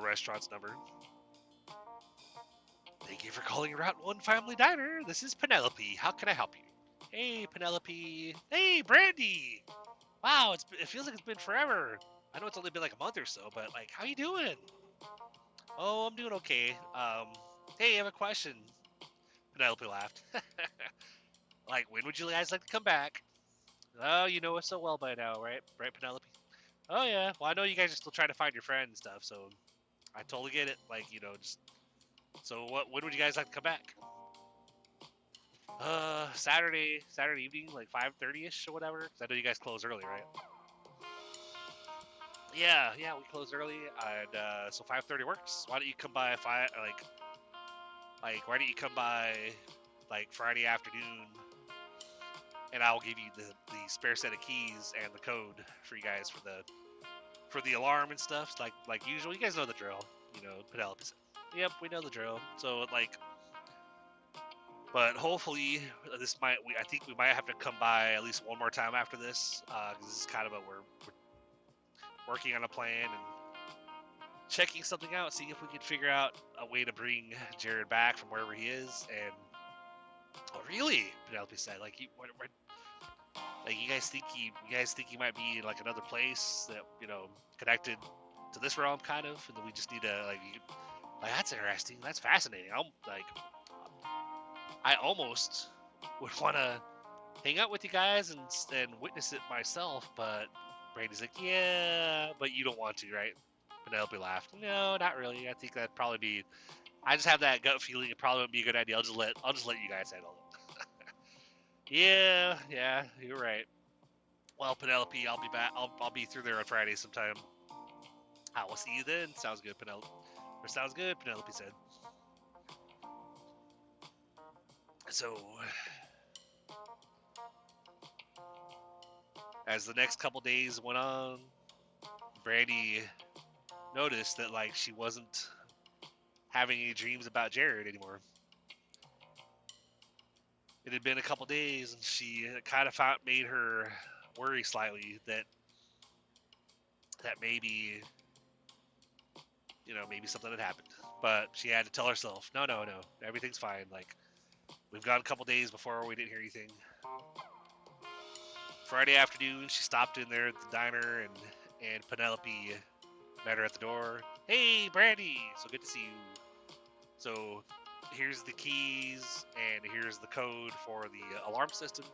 restaurant's number. "Thank you for calling Route 1 Family Diner. This is Penelope. How can I help you?" "Hey, Penelope." "Hey, Brandy. Wow, it feels like it's been forever. I know it's only been like a month or so, but like, how you doing?" "Oh, I'm doing okay. Hey, I have a question." Penelope laughed. "Like, when would you guys like to come back?" "Oh, you know us so well by now, right? Right, Penelope?" "Oh, yeah. Well, I know you guys are still trying to find your friend and stuff, so I totally get it. Like, you know, just... So, when would you guys like to come back?" Saturday evening, like 5:30ish or whatever. 'Cause I know you guys close early, right?" Yeah, we close early, and so 5:30 works. Why don't you come by why don't you come by like Friday afternoon, and I'll give you the spare set of keys and the code for you guys for the alarm and stuff. Like usual, you guys know the drill. You know, Penelope said. "Yep, we know the drill." So like, but hopefully I think we might have to come by at least one more time after this, because this is kind of we're working on a plan and checking something out, seeing if we can figure out a way to bring Jared back from wherever he is. And oh, really? Penelope said, like, like you guys think he might be in like another place that, you know, connected to this realm, kind of, and then we just need to like that's interesting, that's fascinating. I almost would want to hang out with you guys and witness it myself, but Brady's like, "Yeah, but you don't want to, right?" Penelope laughed. "No, not really. I think that'd probably be. I just have that gut feeling it probably wouldn't be a good idea. I'll just let you guys handle it." Yeah, you're right. Well, Penelope, I'll be back. I'll be through there on Friday sometime. I will see you then. Sounds good, Penelope. Or sounds good, Penelope said. So, as the next couple days went on, Brandy noticed that like she wasn't having any dreams about Jared anymore. It had been a couple days, and she kind of made her worry slightly that maybe, you know, maybe something had happened. But she had to tell herself, no, everything's fine. Like, we've gone a couple days before we didn't hear anything. Friday afternoon, she stopped in there at the diner, and Penelope met her at the door. "Hey, Brandy, so good to see you. So here's the keys, and here's the code for the alarm system.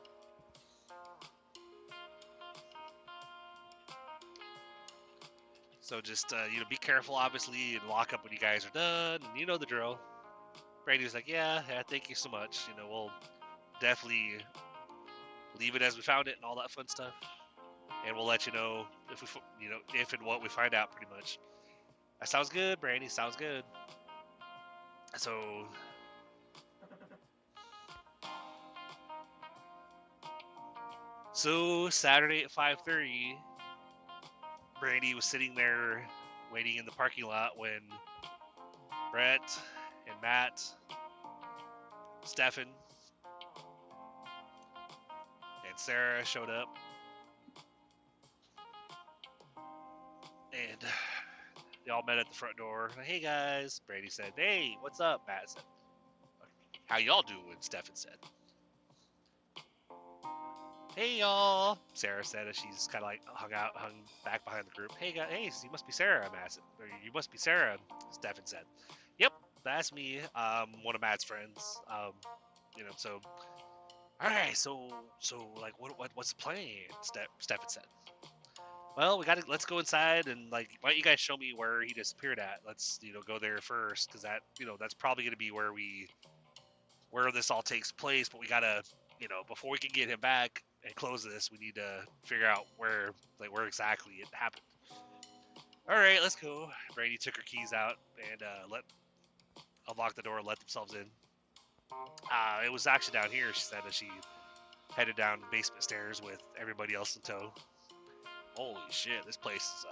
So just, you know, be careful, obviously, and lock up when you guys are done, and you know the drill." Brandy was like, yeah, thank you so much. You know, we'll definitely leave it as we found it and all that fun stuff. And we'll let you know if and what we find out, pretty much. "That sounds good, Brandy. Sounds good." So Saturday at 5:30, Brandy was sitting there waiting in the parking lot when Brett and Matt, Stefan, and Sarah showed up. And they all met at the front door. "Hey guys," Brandy said. "Hey, what's up?" Matt said. "How y'all doing?" Stefan said. Hey y'all, Sarah said as she's kind of like hung back behind the group. Hey guys, hey, you must be Sarah, Matt. Or you must be Sarah, Stefan said. Yep, that's me. One of Matt's friends. So all right, so like what's the plan? Stefan said. Well, let's go inside and like why don't you guys show me where he disappeared at? Let's go there first because that's probably gonna be where this all takes place. But we gotta before we can get him back and close this, we need to figure out where exactly it happened. All right, let's go. Brandy took her keys out and unlocked the door and let themselves in. It was actually down here, she said, as she headed down the basement stairs with everybody else in tow. Holy shit, this place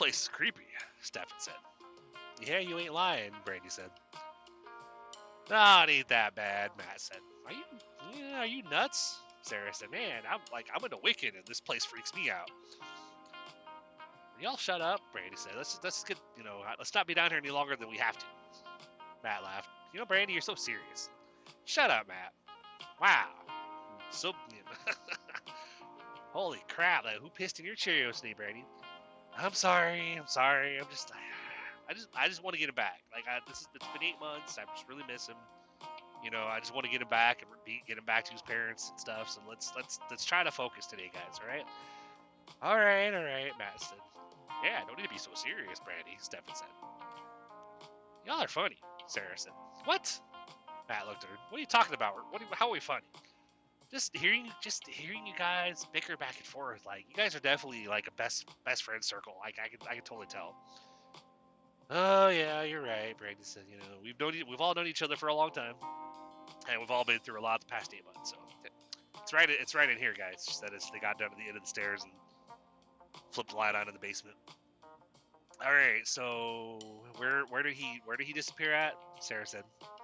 is creepy, Stefan said. Yeah, you ain't lying, Brandy said. No, it ain't that bad, Matt said. Are you nuts? Sarah said. Man, I'm into Wicked and this place freaks me out. Y'all shut up, Brandy said. Let's get let's not be down here any longer than we have to. Matt laughed. Brandy, you're so serious. Shut up, Matt. Wow. So holy crap, who pissed in your Cheerios today, Brandy? I'm sorry. I just want to get him back. It's been 8 months. I just really miss him. I just want to get him back and get him back to his parents and stuff. So let's try to focus today, guys. All right, Matt said. Yeah, don't need to be so serious, Brandy, Stefan said. Y'all are funny, Sarah said. What? Matt looked at her. What are you talking about? How are we funny? Just hearing you guys bicker back and forth. Like, you guys are definitely like a best friend circle. Like, I can totally tell. Oh yeah, you're right, Brandy said. We've all known each other for a long time, and we've all been through a lot the past 8 months. So it's right in here, guys. She said as they got down to the end of the stairs and flipped the light on in the basement. All right, so where did he disappear at? Sarah said.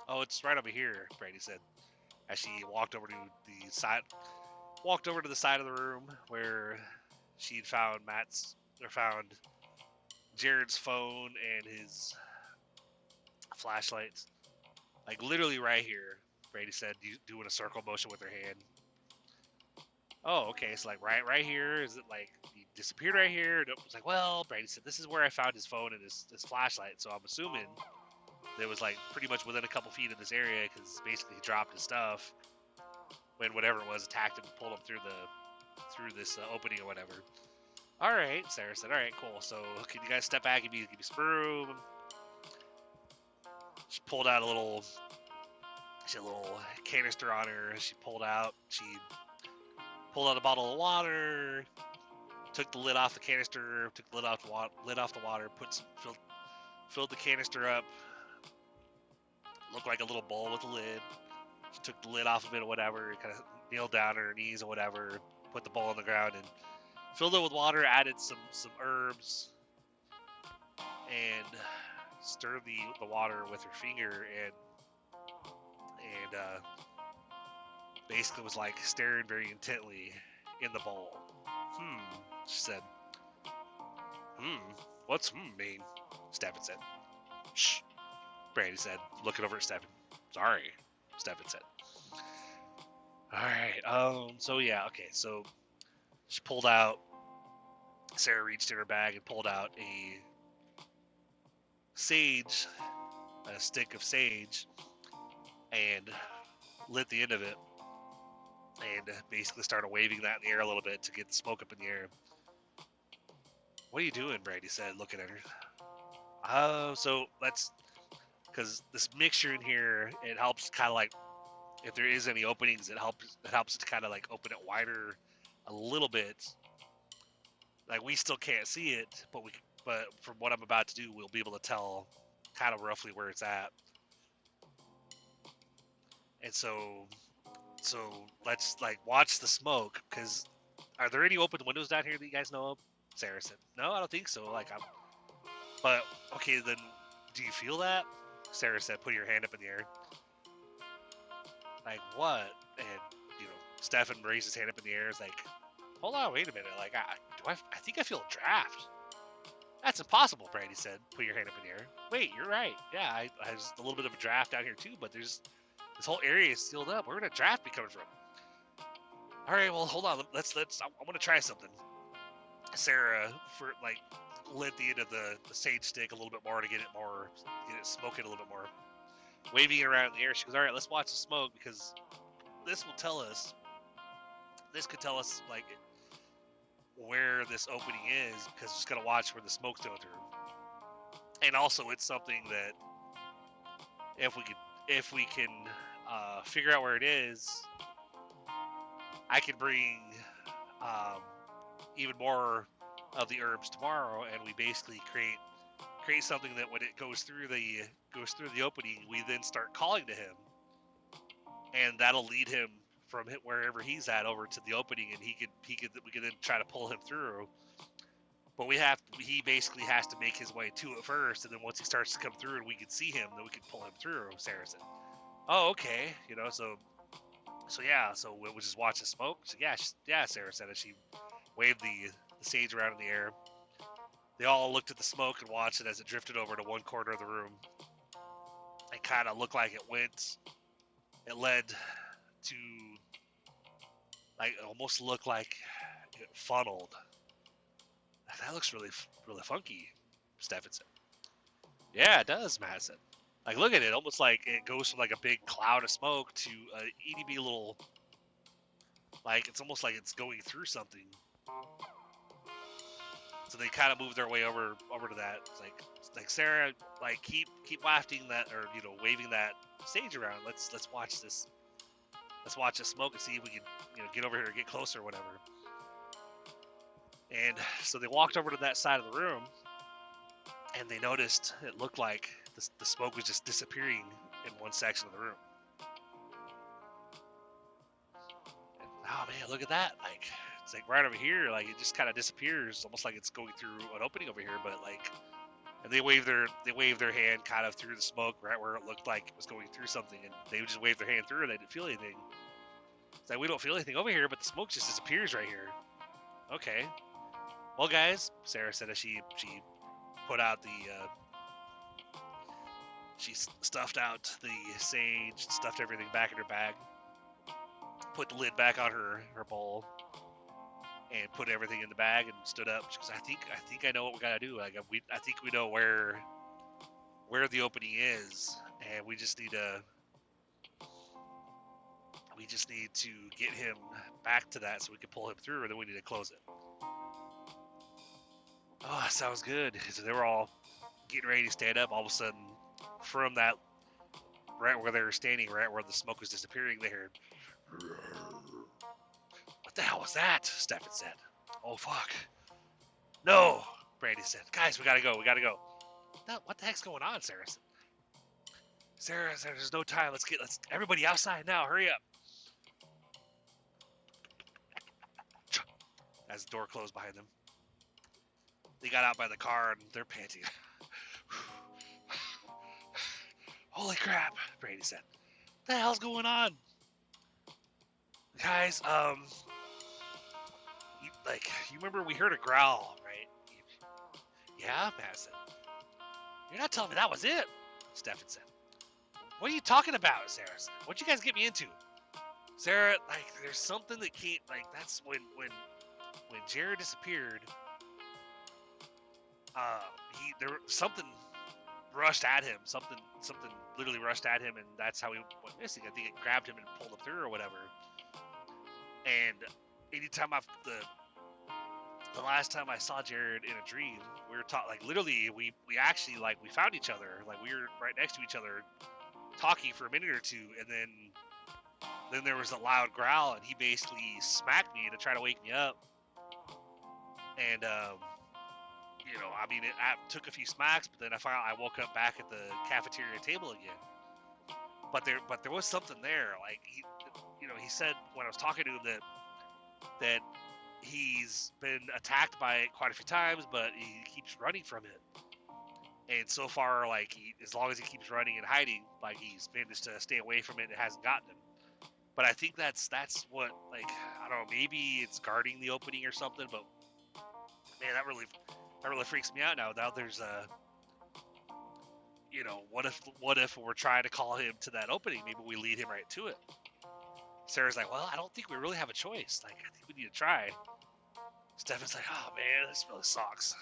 Oh, it's right over here, Brandy said, as she walked over to the side of the room where she'd found Jared's phone and his flashlights. Like literally right here, Brady said, doing a circle motion with her hand. Oh, okay, so like right here, is it like he disappeared right here? Nope. It's like, well, Brady said, this is where I found his phone and his flashlight, so I'm assuming it was like pretty much within a couple feet of this area because basically he dropped his stuff when whatever it was attacked him and pulled him through this opening or whatever. All right, Sarah said. All right, cool. So can you guys step back and give me some room? She pulled out a little canister on her. She pulled out a bottle of water, took the lid off the canister, took the lid off the water, filled the canister up. Looked like a little bowl with a lid. She took the lid off of it or whatever, kind of kneeled down on her knees or whatever, put the bowl on the ground and filled it with water, added some herbs, and stirred the water with her finger and basically was like staring very intently in the bowl. She said. What's mean? Stefan said. Shh, Brandy said, looking over at Stefan. Sorry, Stefan said. Alright, so yeah, okay, so she pulled out, Sarah reached in her bag and pulled out a stick of sage, and lit the end of it, and basically started waving that in the air a little bit to get the smoke up in the air. What are you doing, Brandy said, looking at her. So that's because this mixture in here, it helps kind of like, if there is any openings, it helps to kind of like open it wider a little bit. Like, we still can't see it, but from what I'm about to do, we'll be able to tell kind of roughly where it's at. And so let's like watch the smoke, because are there any open windows down here that you guys know of? Sarah said, no, I don't think so. But okay, then do you feel that? Sarah said, put your hand up in the air. Like, what? And Stefan raised his hand up in the air. It's like, hold on, wait a minute. Like, I think I feel a draft. That's impossible, Brandy said. Put your hand up in the air. Wait, you're right. Yeah, I there's a little bit of a draft down here too, but this whole area is sealed up. Where would a draft be coming from? All right, well, hold on. Let's. I'm gonna try something. Sarah lit the end of the sage stick a little bit more to get it smoking a little bit more, waving it around in the air. She goes, "All right, let's watch the smoke because this will tell us. This could tell us like where this opening is because just gotta watch where the smoke's going through. And also, it's something that if we can figure out where it is, I can bring even more of the herbs tomorrow, and we basically create something that when it goes through the opening, we then start calling to him, and that'll lead him from wherever he's at over to the opening, and we can then try to pull him through. But he basically has to make his way to it first, and then once he starts to come through and we can see him, then we can pull him through." Sarah said, "Oh, okay, so yeah, so we'll just watch the smoke." So yeah, Sarah said as she waved the sage around in the air. They all looked at the smoke and watched it as it drifted over to one corner of the room. It kind of looked like it led to, like, it almost looked like it funneled. That looks really, really funky, Stefan said. Yeah, it does, Matt said. Like, look at it, almost like it goes from like a big cloud of smoke to a itty-bitty little, like, it's almost like it's going through something. So they kind of moved their way over to that. It's like Sarah, like keep wafting that, or waving that sage around. Let's watch this. Let's watch the smoke and see if we can get over here or get closer or whatever. And so they walked over to that side of the room, and they noticed it looked like the smoke was just disappearing in one section of the room. And, oh man, look at that! Like, it's like right over here, like it just kind of disappears, almost like it's going through an opening over here. But like, and they waved their hand kind of through the smoke, right where it looked like it was going through something, and they just waved their hand through it. They didn't feel anything. It's like, we don't feel anything over here, but the smoke just disappears right here. Okay. Well, guys, Sarah said as she put out she stuffed out the sage, stuffed everything back in her bag, put the lid back on her bowl, and put everything in the bag and stood up. She goes, I think I know what we gotta do. Like, I think we know where the opening is, and we just need to get him back to that so we can pull him through, and then we need to close it. Oh, that sounds good. So they were all getting ready to stand up. All of a sudden, from that, right where they were standing, right where the smoke was disappearing, they heard, "What the hell was that?" Stefan said. "Oh, fuck. No," Brandy said. "Guys, we gotta go. What the heck's going on?" Sarah said. Sarah said, "There's no time. Let's everybody outside now. Hurry up." As the door closed behind them, they got out by the car and they're panting. "Holy crap," Brady said. "What the hell's going on?" "Guys, you remember we heard a growl, right?" "Yeah," Matt said. "You're not telling me that was it," Stefan said. "What are you talking about?" Sarah said. "What'd you guys get me into?" Sarah, like, there's something that can't, like, that's when Jared disappeared, something rushed at him. Something literally rushed at him, and that's how he went missing. I think it grabbed him and pulled him through or whatever. And anytime the last time I saw Jared in a dream, we were taught, like, literally, we actually, like, we found each other. Like, we were right next to each other talking for a minute or two, and then there was a loud growl, and he basically smacked me to try to wake me up. And I mean, it took a few smacks, but then I woke up back at the cafeteria table again. But there was something there. Like, he said when I was talking to him that he's been attacked by it quite a few times, but he keeps running from it. And so far, like, as long as he keeps running and hiding, like, he's managed to stay away from it and it hasn't gotten him. But I think that's what, like, I don't know, maybe it's guarding the opening or something, but man, that really freaks me out now. Now there's what if we're trying to call him to that opening? Maybe we lead him right to it. Sarah's like, well, I don't think we really have a choice. Like, I think we need to try. Stefan's like, oh man, this really sucks.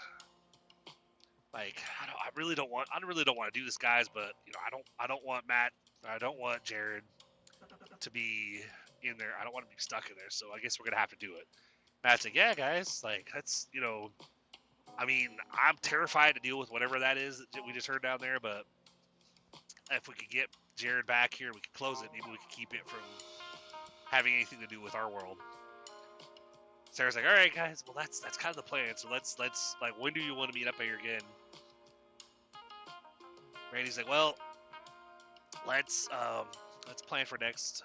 Like, I really don't want to do this, guys. But I don't want Matt. I don't want Jared to be in there. I don't want to be stuck in there. So I guess we're gonna have to do it. Matt's like, yeah, guys. Like, that's I mean, I'm terrified to deal with whatever that is that we just heard down there. But if we could get Jared back here, we could close it. Maybe we could keep it from having anything to do with our world. Sarah's like, all right, guys. Well, that's kind of the plan. So let's like, when do you want to meet up here again? Randy's like, well, let's plan for next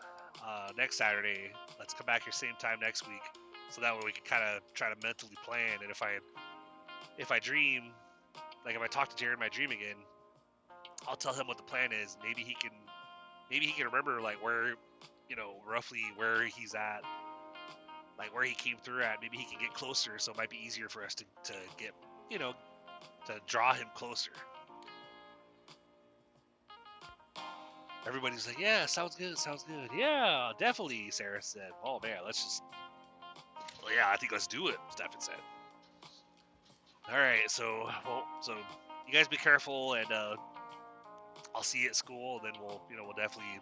Saturday. Let's come back here same time next week, so that way we can kind of try to mentally plan. And if I dream, like if I talk to Jared in my dream again, I'll tell him what the plan is. Maybe he can remember like where, roughly where he's at, like where he came through at. Maybe he can get closer, so it might be easier for us to get, to draw him closer. Everybody's like, yeah, sounds good. Yeah, definitely, Sarah said. Oh man, well, yeah, I think let's do it, Stefan said. All right, so you guys be careful, and I'll see you at school, and then we'll definitely,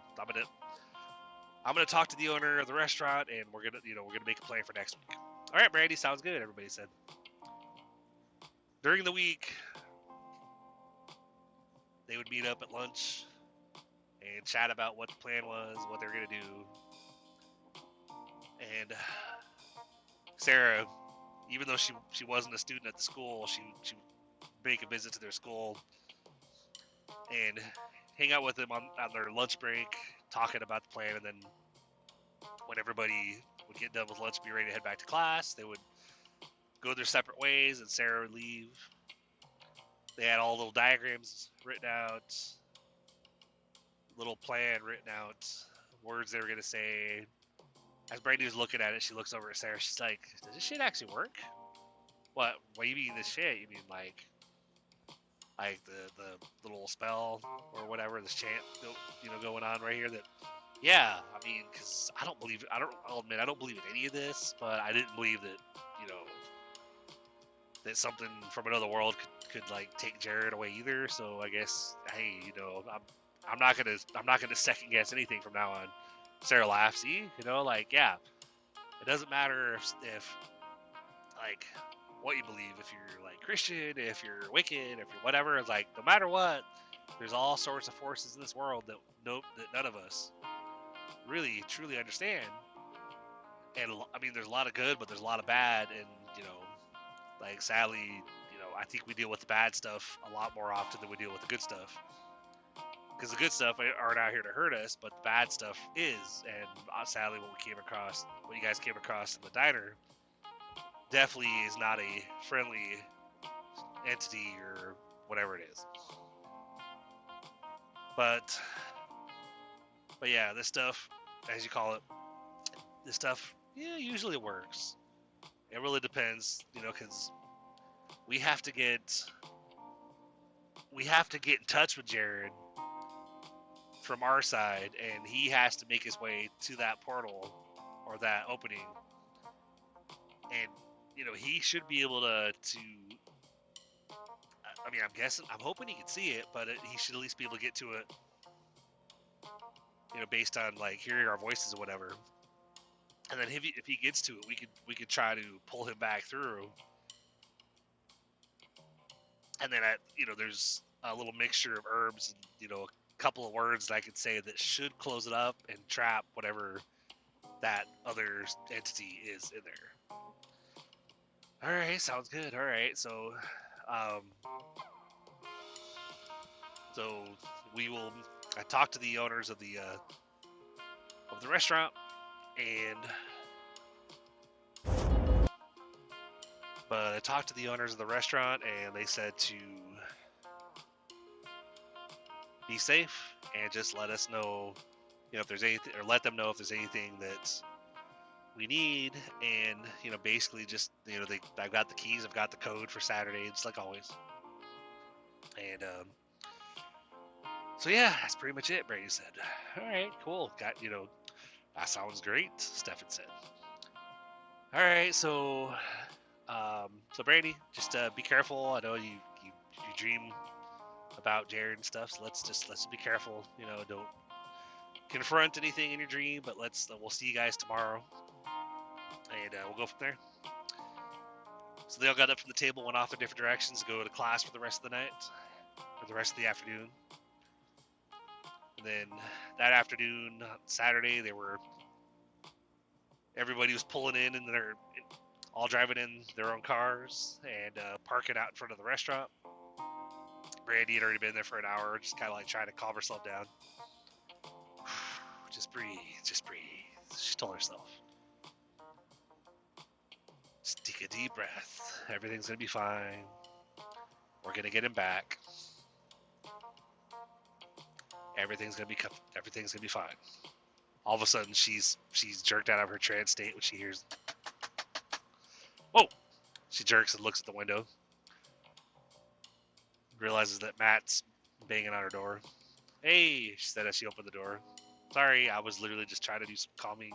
I'm gonna talk to the owner of the restaurant, and we're gonna make a plan for next week. All right, Brandy, sounds good, everybody said. During the week, they would meet up at lunch and chat about what the plan was, what they were gonna do. And Sarah, even though she wasn't a student at the school, she would make a visit to their school and hang out with them on their lunch break, talking about the plan. And then when everybody would get done with lunch, be ready to head back to class, they would go their separate ways, and Sarah would leave. They had all little diagrams written out, little plan written out, words they were gonna say. As Brandy was looking at it, she looks over at Sarah. She's like, "Does this shit actually work?" What do you mean this shit? You mean like the little spell or whatever, this chant, going on right here? That, yeah. I mean, because I'll admit I don't believe in any of this, but I didn't believe that that something from another world could like take Jared away either. So I guess, hey, I'm not gonna second guess anything from now on. Sarah laughs. See, yeah, it doesn't matter if like what you believe, if you're like Christian, if you're Wiccan, if you're whatever. It's like, no matter what, there's all sorts of forces in this world that none of us really truly understand. And I mean, there's a lot of good, but there's a lot of bad, and like sadly, I think we deal with the bad stuff a lot more often than we deal with the good stuff. Because the good stuff aren't out here to hurt us, but the bad stuff is. And sadly, what you guys came across in the diner, definitely is not a friendly entity or whatever it is. But yeah, this stuff, as you call it, this stuff, yeah, usually works. It really depends, because we have to get in touch with Jared from our side, and he has to make his way to that portal or that opening, and he should be able to I mean, I'm hoping he can see it, but he should at least be able to get to it, based on like hearing our voices or whatever. And then if he gets to it, we could try to pull him back through. And then there's a little mixture of herbs and a couple of words that I could say that should close it up and trap whatever that other entity is in there. All right, sounds good. All right, so I talked to the owners of the restaurant, but I talked to the owners of the restaurant, and they said to be safe and just let us know, if there's anything, or let them know if there's anything that we need. And basically just I've got the keys, I've got the code for Saturday, just like always. And so yeah, that's pretty much it. Brady said, all right, cool. Got That sounds great, Stefan said. All right, so Brandy, just be careful. I know you dream about Jared and stuff, so let's be careful. Don't confront anything in your dream, but we'll see you guys tomorrow, and we'll go from there. So they all got up from the table, went off in different directions, to go to class for the rest of the night, or the rest of the afternoon. And then that afternoon, Saturday, everybody was pulling in, and they're all driving in their own cars and parking out in front of the restaurant. Brandy had already been there for an hour, just kind of like trying to calm herself down. Just breathe, she told herself. Just take a deep breath. Everything's gonna be fine. We're gonna get him back. Everything's gonna be fine. All of a sudden, she's jerked out of her trance state when she hears. Whoa! She jerks and looks at the window. Realizes that Matt's banging on her door. Hey, she said as she opened the door. Sorry, I was literally just trying to do some calming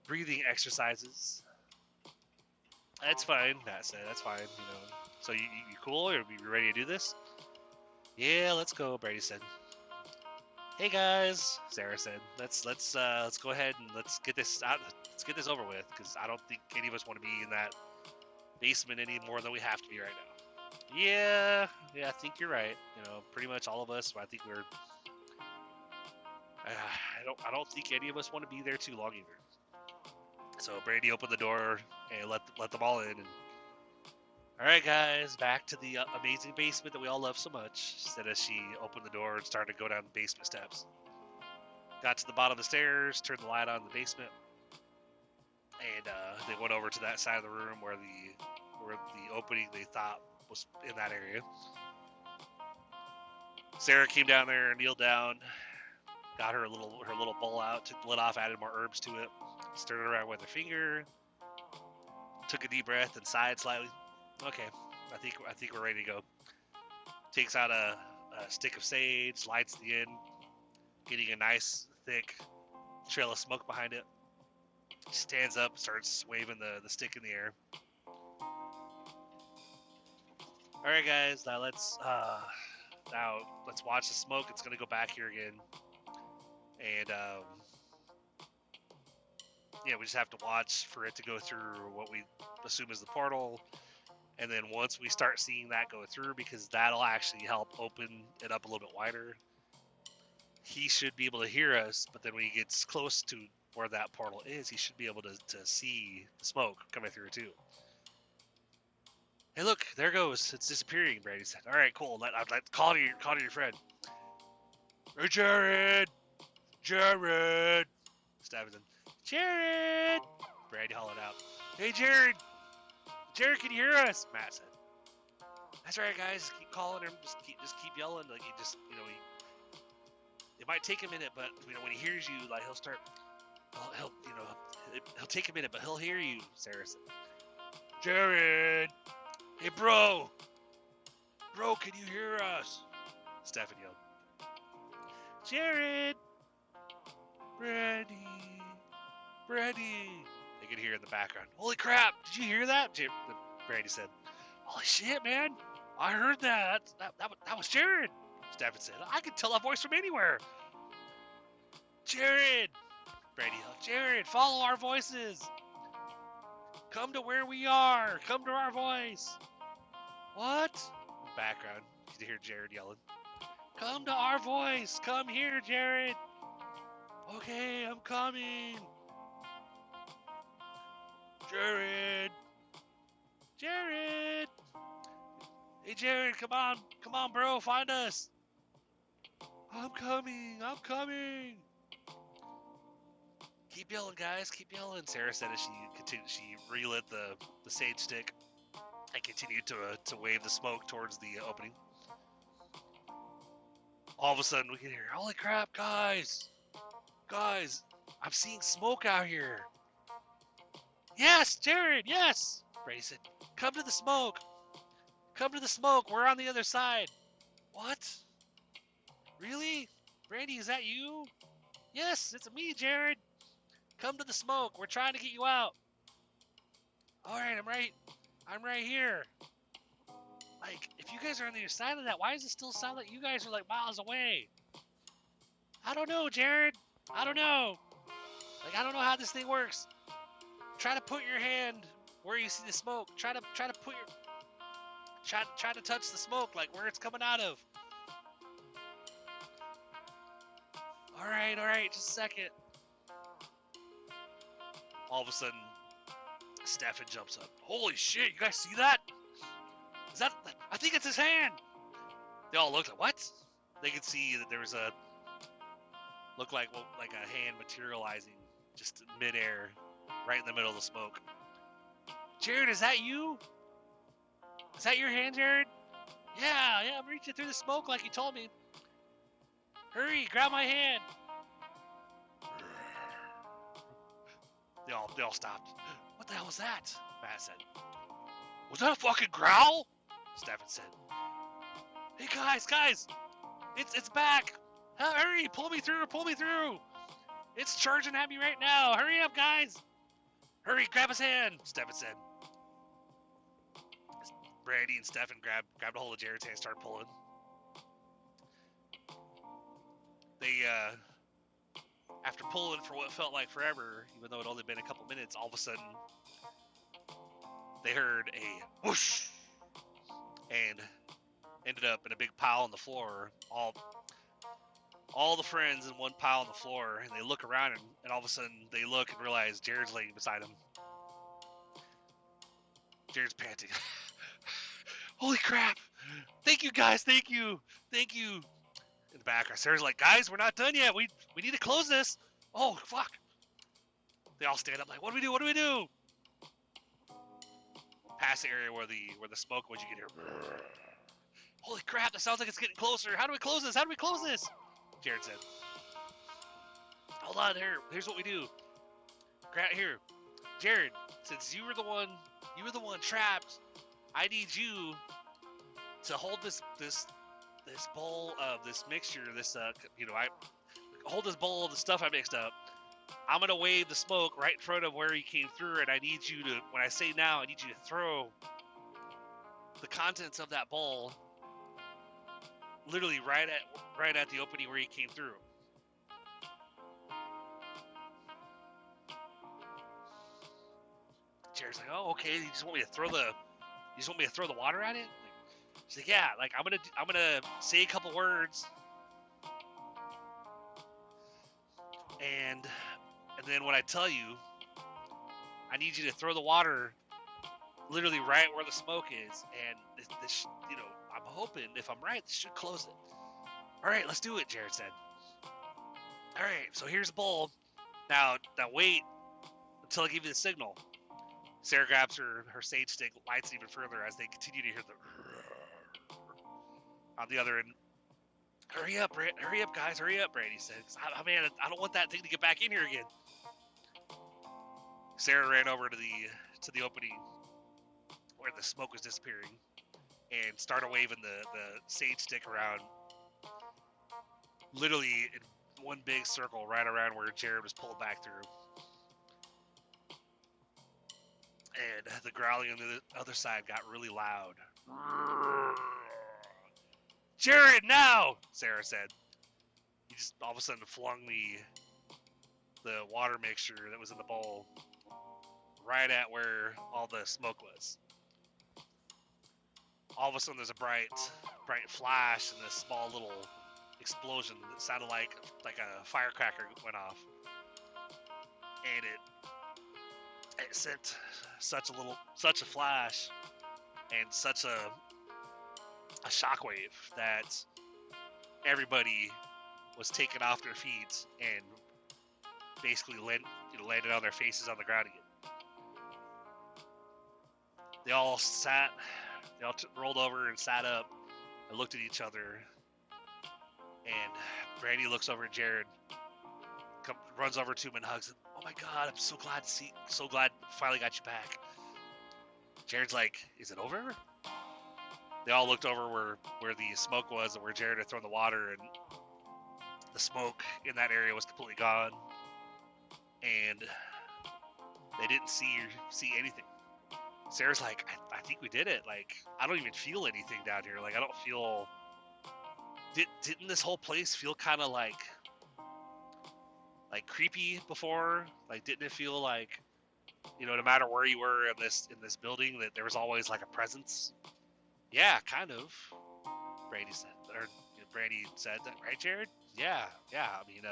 breathing exercises. That's fine, Matt said. That's fine, So you cool? Are you ready to do this? Yeah, let's go, Brady said. Hey guys, Sarah said. Let's go ahead and let's get this out. Let's get this over with, because I don't think any of us want to be in that basement any more than we have to be right now. Yeah, I think you're right. Pretty much all of us. I think we're. I don't think any of us want to be there too long either. So Brandy opened the door and let them all in. And, all right, guys, back to the amazing basement that we all love so much, she said as she opened the door and started to go down the basement steps. Got to the bottom of the stairs, turned the light on in the basement, and they went over to that side of the room where the opening they thought was in that area. Sarah came down there and kneeled down, got her little bowl out, took the lid off, added more herbs to it, stirred it around with her finger, took a deep breath and sighed slightly. Okay, I think we're ready to go. Takes out a stick of sage, lights the end, getting a nice thick trail of smoke behind it. She stands up, starts waving the stick in the air. All right, guys, now let's watch the smoke. It's gonna go back here again, and we just have to watch for it to go through what we assume is the portal. And then once we start seeing that go through, because that'll actually help open it up a little bit wider, he should be able to hear us. But then when he gets close to where that portal is, he should be able to see the smoke coming through too. Hey, look, there it goes. It's disappearing, Brady said. All right, cool. Let's call to your friend. Hey, Jared! Stuyvesant. Jared! Brady hollered out. Hey, Jared! Jared, can you hear us? Matt said. That's right, guys. Keep calling him. Just keep yelling. Like it might take a minute, but when he hears you, like he'll take a minute, but he'll hear you. Sarah said. Jared, hey, bro, can you hear us? Stefan yelled. Jared, Brandy. They could hear in the background. Holy crap! Did you hear that? Brandy said. Holy shit, man! I heard that. That was Jared. Stefan said. I can tell that voice from anywhere. Jared! Brandy yelled. Jared, follow our voices. Come to where we are. Come to our voice. What? In the background, you can hear Jared yelling. Come to our voice. Come here, Jared. Okay, I'm coming. Jared! Hey, Jared, come on, bro, find us! I'm coming! Keep yelling, guys, keep yelling, Sarah said as she relit the sage stick and continued to wave the smoke towards the opening. All of a sudden, we can hear, holy crap, guys, I'm seeing smoke out here. Yes, Jared, yes! Brady said, come to the smoke. We're on the other side. What? Really? Brandy, is that you? Yes, it's me, Jared. Come to the smoke. We're trying to get you out. All right, I'm right here. Like, if you guys are on the other side of that, why does it still sound like you guys are like miles away? I don't know, Jared. I don't know. Like, I don't know how this thing works. Try to put your hand where you see the smoke. Try to put your try to touch the smoke, like where it's coming out of. All right, just a second. All of a sudden, Stefan jumps up. Holy shit! You guys see that? Is that? I think it's his hand. They all look like what? They could see that there was a look like a hand materializing just midair, right in the middle of the smoke. Jared, is that you? Is that your hand, Jared? Yeah, I'm reaching through the smoke like you told me. Hurry, grab my hand. They all stopped. What the hell was that? Matt said. Was that a fucking growl? Stefan said. Hey guys, it's back. Hurry, pull me through. It's charging at me right now. Hurry up, guys. Hurry, grab his hand, Stefan said. Brandy and Stefan grabbed a hold of Jared's hand and started pulling. They, after pulling for what felt like forever, even though it only been a couple minutes, all of a sudden, they heard a whoosh and ended up in a big pile on the floor. All the friends in one pile on the floor, and they look around, and all of a sudden, they look and realize Jared's laying beside him. Jared's panting. Holy crap! Thank you, guys. Thank you. In the background, Sarah's like, guys, we're not done yet. We need to close this. Oh, fuck. They all stand up like, what do we do? Past the area where the smoke was, you can hear. Holy crap, that sounds like it's getting closer. How do we close this? Jared said. Hold on, here's what we do. Here. Jared, since you were the one trapped, I need you to hold this bowl of this mixture, I hold this bowl of the stuff I mixed up. I'm gonna wave the smoke right in front of where he came through, and I need you to, when I say now, I need you to throw the contents of that bowl literally right at the opening where he came through. Jared's like, oh, okay. You just want me to throw the water at it? She's like, yeah. Like I'm gonna say a couple words, and then when I tell you, I need you to throw the water literally right where the smoke is, and this I'm hoping, if I'm right, this should close it. All right, let's do it, Jared said. All right, so here's the bowl. Now wait until I give you the signal. Sarah grabs her sage stick, lights even further as they continue to hear the on the other end. Hurry up, guys, hurry up, Brady said. I don't want that thing to get back in here again. Sarah ran over to the opening where the smoke was disappearing and started waving the sage stick around, literally in one big circle right around where Jared was pulled back through. And the growling on the other side got really loud. Jared, now! Sarah said. He just all of a sudden flung the water mixture that was in the bowl right at where all the smoke was. All of a sudden there's a bright flash and this small little explosion that sounded like a firecracker went off. And it sent such a flash and such a shockwave that everybody was taken off their feet and basically landed on their faces on the ground again. They all rolled over and sat up and looked at each other. And Brandy looks over at Jared, runs over to him and hugs him. Oh my God, I'm so glad finally got you back. Jared's like, is it over? They all looked over where the smoke was and where Jared had thrown the water, and the smoke in that area was completely gone, and they didn't see anything. Sarah's like, I think we did it. Like, I don't even feel anything down here. Like, I don't feel. Didn't this whole place feel kind of like creepy before? Like, didn't it feel like, no matter where you were in this building, that there was always like a presence? Yeah, kind of. Brady said, that, right, Jared? Yeah. I mean,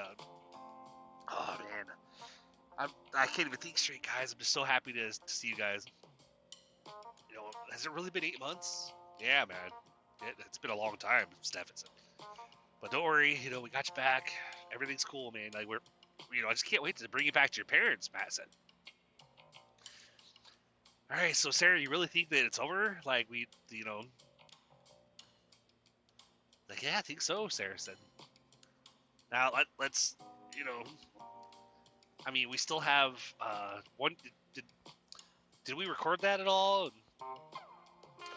oh man, I can't even think straight, guys. I'm just so happy to see you guys. Has it really been 8 months? Yeah, man. It's been a long time, Stephen said. But don't worry, we got you back. Everything's cool, man. Like, I just can't wait to bring you back to your parents, Matt said. All right, so Sarah, you really think that it's over? Like, like, yeah, I think so, Sarah said. Now, let's, I mean, we still have, one, did we record that at all?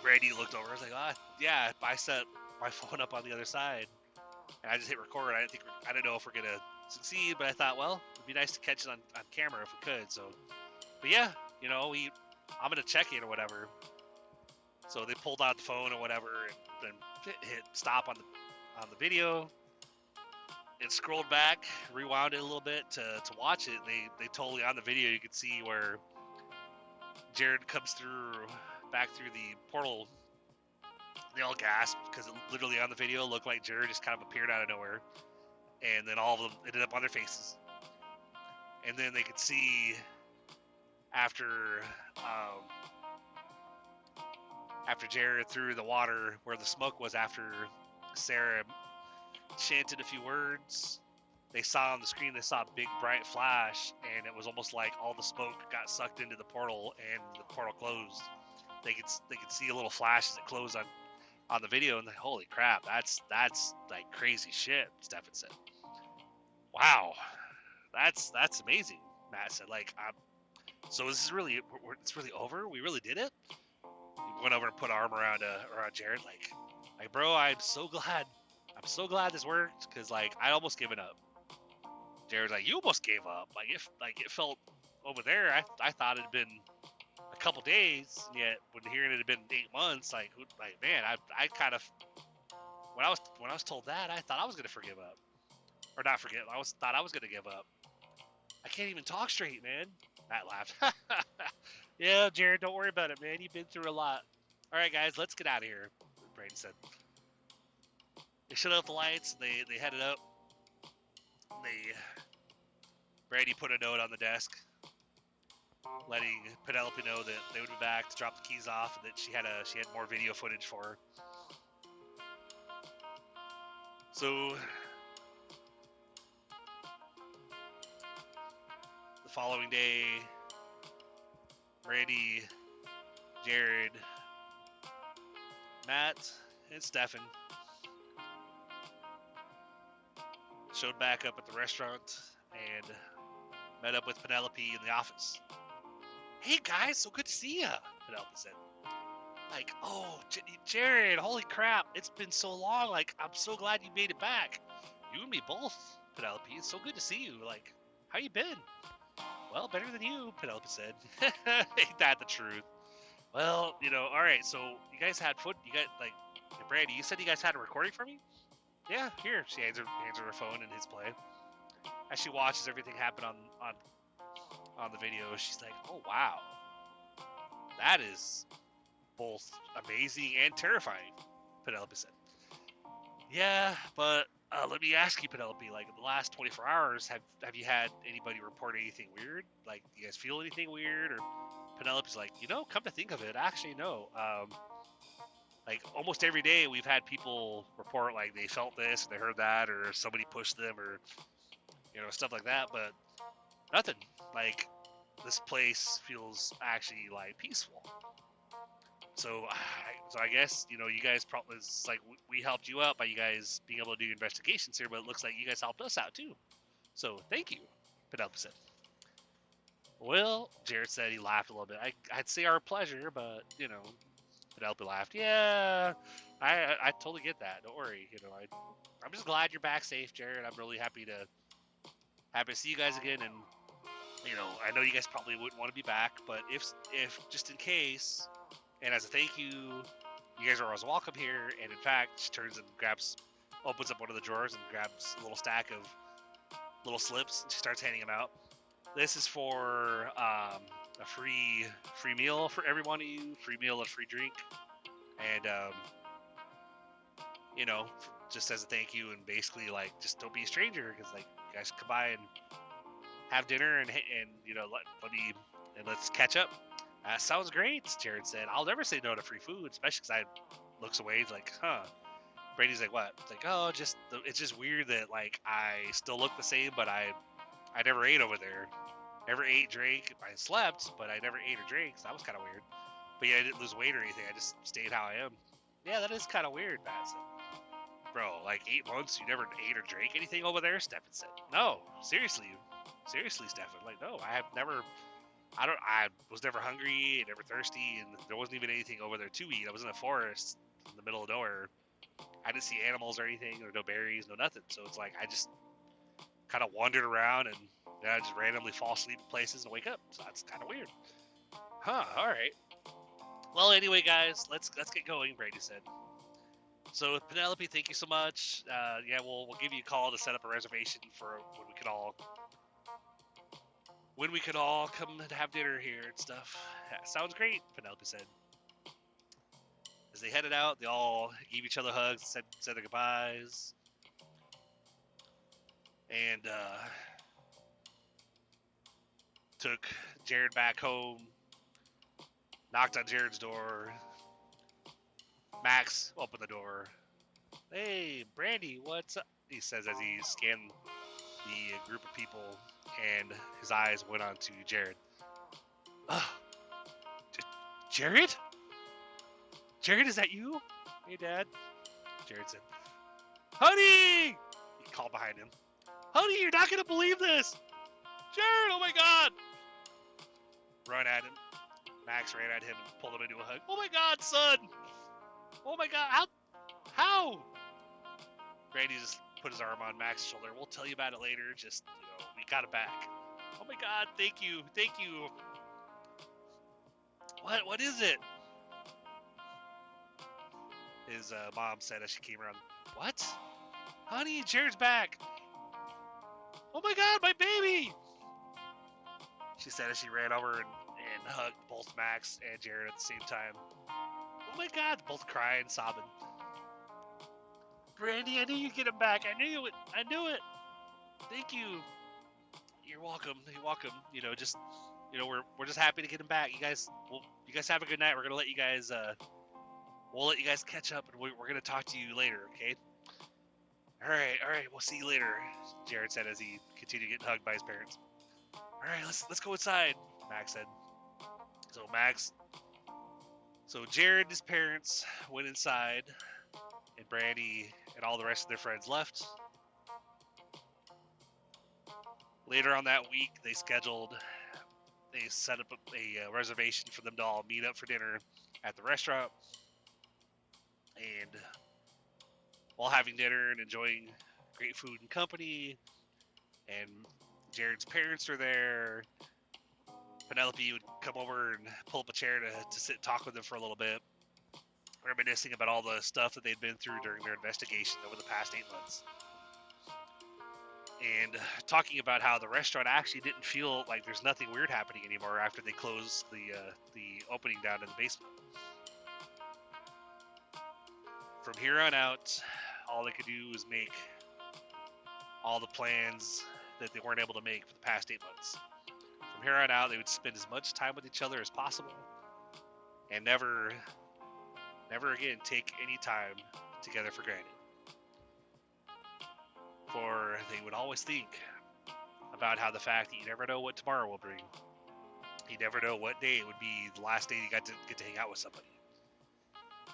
Brady looked over. I was like, yeah, I set my phone up on the other side, and I just hit record. I didn't know if we're gonna succeed, but I thought, well, it'd be nice to catch it on camera if we could. So, but yeah, I'm gonna check it or whatever. So they pulled out the phone or whatever, and then hit stop on the video. It scrolled back, rewound it a little bit to watch it. They totally, on the video, you could see where Jared comes back through the portal. They all gasped because it literally on the video looked like Jared just kind of appeared out of nowhere, and then all of them ended up on their faces. And then they could see after Jared threw the water where the smoke was, after Sarah chanted a few words, they saw on the screen, they saw a big bright flash, and it was almost like all the smoke got sucked into the portal and the portal closed. They could see a little flash as it closed on the video, and like, holy crap, that's like crazy shit, Stefan said. Wow, that's amazing, Matt said. Like, so this is really, it's really over? We really did it? He went over and put an arm around Jared, like, bro, I'm so glad this worked, because, like, I'd almost given up. Jared's like, you almost gave up. Like, it felt over there, I thought it had been a couple days, yet when hearing it had been 8 months, like man, I kind of, when I was told that, I thought I was gonna forgive up, or not forget. Thought I was gonna give up. I can't even talk straight, man. Matt laughed. Yeah, Jared, don't worry about it, man. You've been through a lot. All right, guys, let's get out of here. Brady said. They shut out the lights. They headed up. Brady put a note on the desk, letting Penelope know that they would be back to drop the keys off, and that she had more video footage for her. So the following day, Brady, Jared, Matt, and Stefan showed back up at the restaurant and met up with Penelope in the office. Hey guys, so good to see ya, Penelope said. Like, oh, Jared, holy crap, it's been so long. Like, I'm so glad you made it back. You and me both, Penelope. It's so good to see you. Like, how you been? Well, better than you, Penelope said. Ain't that the truth? Well, all right, so you guys had food. You got, like, Brandy, you said you guys had a recording for me? Yeah, here. She hands her her phone in his play. As she watches everything happen on the video, she's like, oh, wow. That is both amazing and terrifying, Penelope said. Yeah, but let me ask you, Penelope, like, in the last 24 hours, have you had anybody report anything weird? Like, do you guys feel anything weird? Or Penelope's like, come to think of it, actually, no. Like, almost every day we've had people report, like, they felt this, they heard that, or somebody pushed them, or, stuff like that, but nothing. Like, this place feels actually, like, peaceful. So I guess, you guys probably, it's like, we helped you out by you guys being able to do investigations here, but it looks like you guys helped us out too. So thank you, Penelope said. Well, Jared said, he laughed a little bit. I'd say our pleasure, but, Penelope laughed. Yeah, I totally get that. Don't worry. I'm just glad you're back safe, Jared. I'm really happy to see you guys again. And I know you guys probably wouldn't want to be back, but if just in case, and as a thank you, you guys are always welcome here. And in fact, she turns and opens up one of the drawers and grabs a little stack of little slips, and she starts handing them out. This is for a free meal for every one of you, free meal and free drink, and just as a thank you, and basically like just don't be a stranger, because like you guys come by and have dinner and let me and let's catch up. Sounds great, Jared said. I'll never say no to free food, especially because I looks away. He's like, huh. Brady's like, what? It's like, oh, it's just weird that like I still look the same, but I never ate over there. Never ate, drank. I slept, but I never ate or drank. So that was kind of weird. But yeah, I didn't lose weight or anything. I just stayed how I am. Yeah, that is kind of weird, Matt said. Bro, like 8 months, you never ate or drank anything over there? Stefan said. No, seriously, Stefan. Like, no, I was never hungry, never thirsty, and there wasn't even anything over there to eat. I was in a forest in the middle of nowhere. I didn't see animals or anything, or no berries, no nothing. So it's like I just kind of wandered around, and I just randomly fall asleep in places and wake up. So that's kind of weird. Huh? All right. Well, anyway, guys, let's get going. Brady said. So Penelope, thank you so much. Yeah, we'll give you a call to set up a reservation for when we could all come and have dinner here and stuff. Yeah, sounds great, Penelope said. As they headed out, they all gave each other hugs, said their goodbyes, and took Jared back home, knocked on Jared's door. Max opened the door. Hey, Brandy, what's up? He says as he scanned the group of people, and his eyes went on to Jared. Jared? Jared, is that you? Hey, Dad. Jared said, Honey! He called behind him. Honey, you're not going to believe this! Jared, oh my God! Run at him. Max ran at him and pulled him into a hug. Oh my God, son! Oh my God, how? Brandy just put his arm on Max's shoulder. We'll tell you about it later. Just, we got it back. Oh my God, thank you. What is it? His mom said as she came around. What? Honey, Jared's back. Oh my God, my baby! She said as she ran over and hugged both Max and Jared at the same time. Oh my God, both crying, sobbing. Brandy, I knew you'd get him back. I knew it. Thank you. You're welcome. We're just happy to get him back. You guys have a good night. We're gonna let you guys we'll let you guys catch up, and we're gonna talk to you later, okay? All right. We'll see you later, Jared said as he continued getting hugged by his parents. All right, let's go inside, Max said. So Jared and his parents went inside, and Brandy and all the rest of their friends left. Later on that week, they set up a reservation for them to all meet up for dinner at the restaurant. And while having dinner and enjoying great food and company, and Jared's parents are there, Penelope would come over and pull up a chair to sit and talk with them for a little bit, reminiscing about all the stuff that they'd been through during their investigation over the past 8 months. And talking about how the restaurant actually didn't feel like there's nothing weird happening anymore after they closed the opening down in the basement. From here on out, all they could do was make all the plans that they weren't able to make for the past 8 months. From here on out, they would spend as much time with each other as possible, and never again take any time together for granted. For they would always think about how the fact that you never know what tomorrow will bring. You never know what day it would be the last day you got to get to hang out with somebody.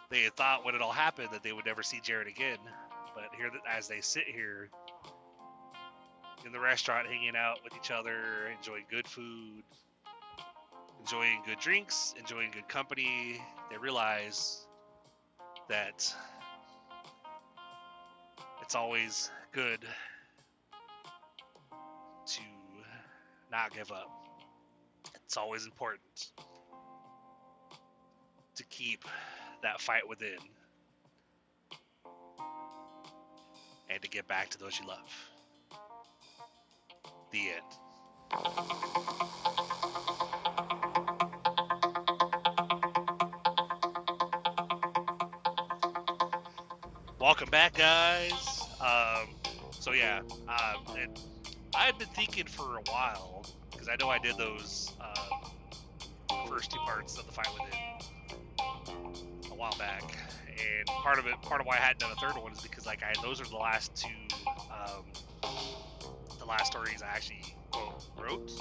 They had thought when it all happened that they would never see Jared again, but here as they sit here in the restaurant hanging out with each other, enjoying good food, enjoying good drinks, enjoying good company, they realize that it's always good to not give up. It's always important to keep that fight within and to get back to those you love. The end. Welcome back, guys. And I had been thinking for a while, because I know I did those first two parts of the fight within a while back, and part of why I hadn't done a third one is because those are the last two, the last stories I actually wrote,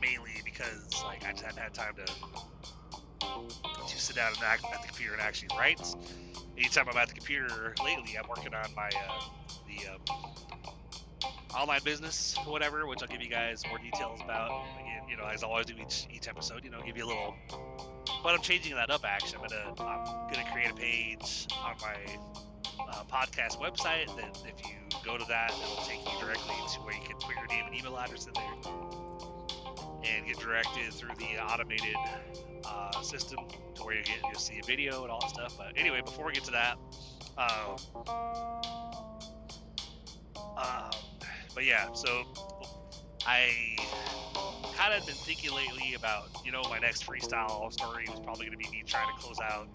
mainly because I just hadn't had time to sit down and at the computer and actually write. Anytime I'm at the computer lately, I'm working on my the online business or whatever, which I'll give you guys more details about. Again, as I always do each episode, give you a little. But I'm changing that up. Actually, I'm gonna create a page on my podcast website that if you go to that, it'll take you directly to where you can put your name and email address in there and get directed through the automated system to where you'll see a video and all that stuff. But anyway, before we get to that, but yeah, so I kind of been thinking lately about, my next freestyle story was probably going to be me trying to close out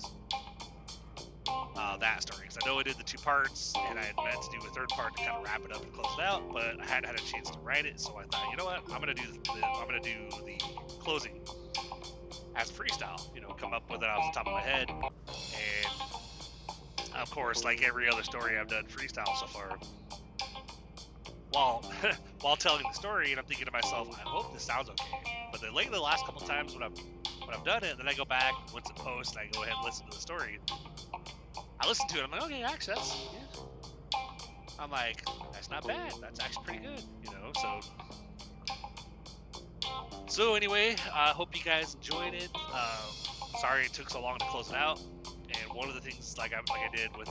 that story, because I know I did the two parts and I had meant to do a third part to kind of wrap it up and close it out, but I hadn't had a chance to write it, so I thought, you know what, I'm gonna do the closing as a freestyle, come up with it off the top of my head. And of course, like every other story I've done freestyle so far, while telling the story, and I'm thinking to myself, I hope this sounds okay. But then lately, the last couple of times when I've done it, then I go back once it posts and I go ahead and listen to the story. I listen to it, I'm like, okay, actually I'm like, that's not bad. That's actually pretty good, So anyway, I hope you guys enjoyed it. Sorry it took so long to close it out. And one of the things, like I did with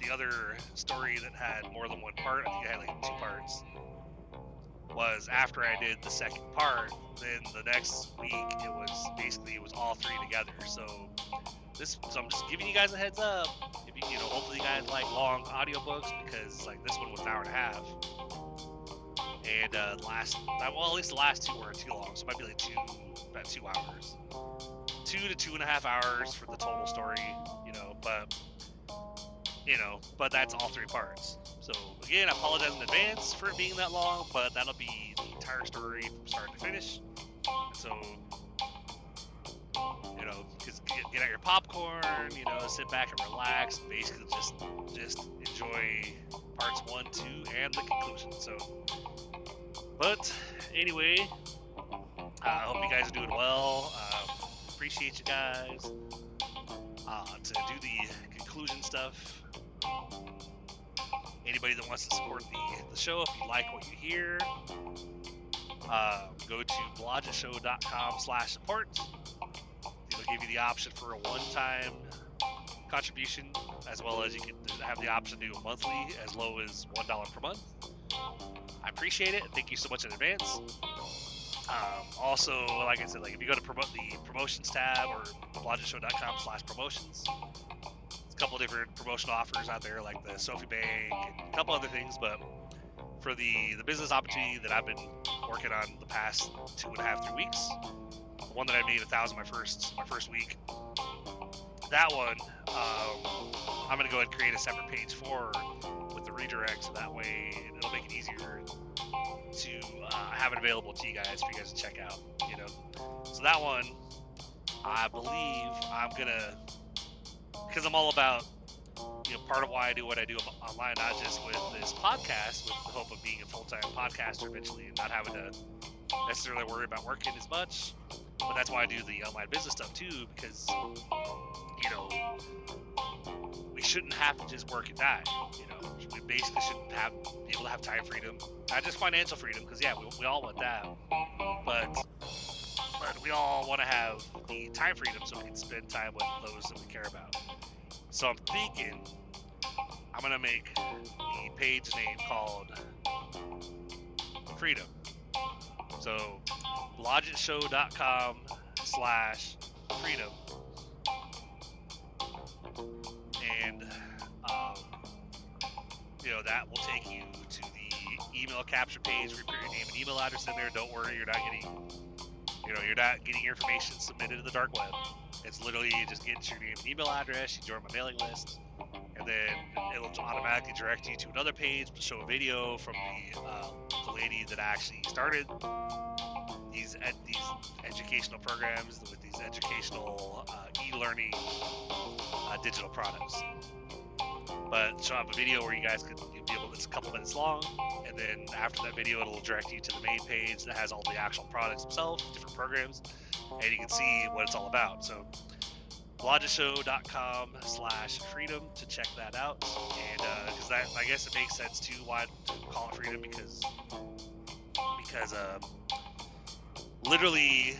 the other story that had more than one part, I think I had 2 parts, was after I did the second part, then the next week it was all 3 together. So I'm just giving you guys a heads up. If hopefully you guys like long audiobooks, because this one was an hour and a half. And at least the last 2 weren't too long, so it might be about 2 hours. 2 to 2.5 hours for the total story, but that's all 3 parts. So again, I apologize in advance for it being that long, but that'll be the entire story from start to finish. So, just get out your popcorn, sit back and relax, basically just enjoy parts 1, 2, and the conclusion. So, but anyway, I hope you guys are doing well. Appreciate you guys. To do the conclusion stuff, anybody that wants to support the show, if you like what you hear, go to blodgettshow.com/support. It'll give you the option for a one-time contribution, as well as you can have the option to do a monthly as low as $1 per month. I appreciate it. Thank you so much in advance. Also, like I said, if you go to the promotions tab or blodgettshow.com/promotions, there's a couple different promotional offers out there, like the Sophie Bank and a couple other things. But for the business opportunity that I've been working on the past 2.5, 3 weeks, the one that I made 1,000 my first week, that one, I'm gonna go ahead and create a separate page for with the redirect, so that way it'll make it easier to have it available to you guys for you guys to check out. So that one, I believe I'm gonna, because I'm all about, part of why I do what I do online, not just with this podcast, with the hope of being a full-time podcaster eventually and not having to necessarily worry about working as much. But that's why I do the online business stuff too, because shouldn't have to just work at 9. You know, we basically should be able to have time freedom, not just financial freedom, because yeah, we all want that, but we all want to have the time freedom so we can spend time with those that we care about. So I'm thinking I'm gonna make the page name called Freedom. So blodgettshow.com/freedom, and you know, that will take you to the email capture page where you put your name and email address in there. Don't worry, you're not getting your information submitted to the dark web. It's literally you just get your name and email address, you join my mailing list, and then it'll automatically direct you to another page to show a video from the lady that actually started these educational programs with these educational e-learning digital products. But she'll have a video where you guys you'll be able, it's a couple minutes long, and then after that video it'll direct you to the main page that has all the actual products themselves, different programs, and you can see what it's all about. So blodgettshow.com/freedom to check that out. And because that, I guess it makes sense too why to call it freedom, because literally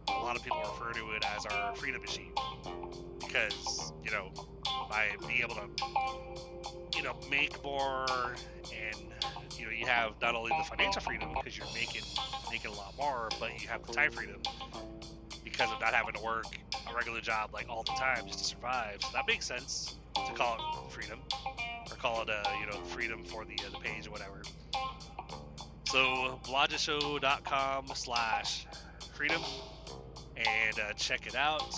a lot of people refer to it as our freedom machine, because, you know, by being able to, you know, make more, and, you know, you have not only the financial freedom because you're making a lot more, but you have the time freedom because of not having to work a regular job like all the time just to survive. So that makes sense to call it freedom, or call it you know, freedom for the page or whatever. So blodgettshow.com/freedom, and check it out.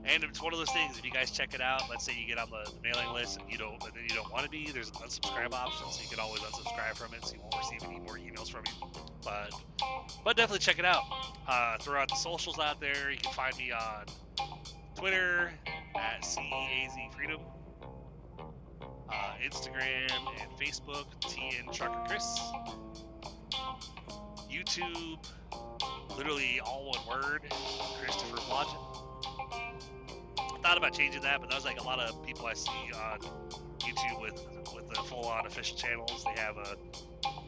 And it's one of those things, if you guys check it out, let's say you get on the mailing list and then you don't want to be, there's an unsubscribe option, so you can always unsubscribe from it, so you won't receive any more emails from me. But definitely check it out. Throw out the socials out there. You can find me on Twitter at CEAZFreedom, Instagram and Facebook, TNTruckerChris, YouTube, literally all one word, Christopher Blodgett. Thought about changing that, but that was like a lot of people I see on YouTube with the full-on official channels. They have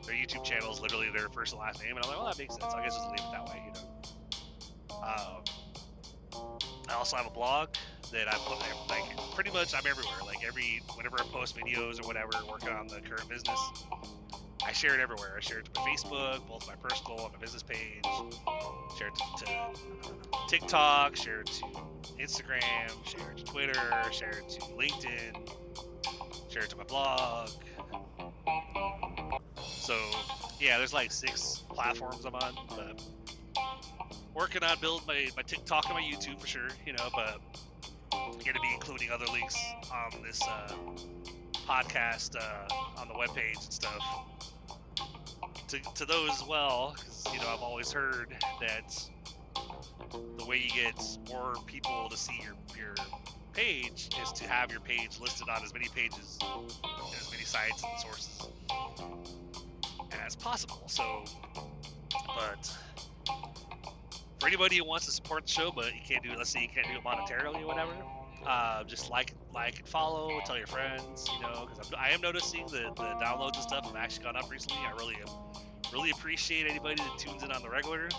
their YouTube channels literally their first and last name, and I'm like, well, that makes sense. I guess just leave it that way, you know. I also have a blog that I put there, like, pretty much I'm everywhere. Like whenever I post videos or whatever, working on the current business, I share it everywhere. I share it to my Facebook, both my personal and my business page. Share it to TikTok. Share it to Instagram. Share it to Twitter. Share it to LinkedIn. Share it to my blog. So yeah, there's like 6 platforms I'm on, but working on building my TikTok and my YouTube for sure, you know. But I'm gonna be including other links on this podcast on the webpage and stuff to those as well, because, you know, I've always heard that the way you get more people to see your page is to have your page listed on as many pages, as many sites and sources as possible. So, but for anybody who wants to support the show, but you can't do it, let's say you can't do it monetarily or whatever, just like and follow, tell your friends, you know, because I am noticing the downloads and stuff have actually gone up recently. I really appreciate anybody that tunes in on the regular.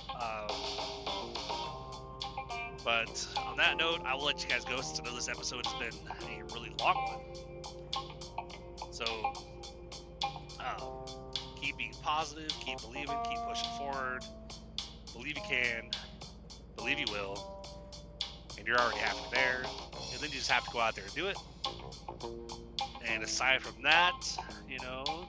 But on that note, I will let you guys go, since I know this episode has been a really long one. So keep being positive, keep believing, keep pushing forward. Believe you can, believe you will, and you're already halfway there. And then you just have to go out there and do it. And aside from that, you know,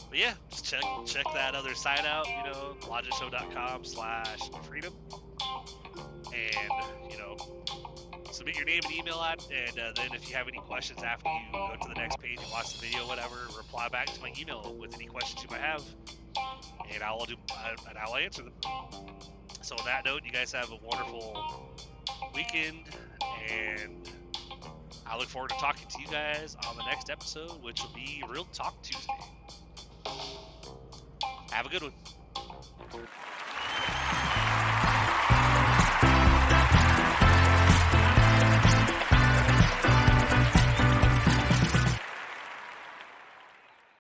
but yeah, just check that other site out, you know, blodgettshow.com/freedom, and, you know, submit your name and email at, and then if you have any questions after you go to the next page and watch the video, whatever, reply back to my email with any questions you might have, and I'll answer them. So on that note, you guys have a wonderful weekend, and I look forward to talking to you guys on the next episode, which will be Real Talk Tuesday. Have a good one.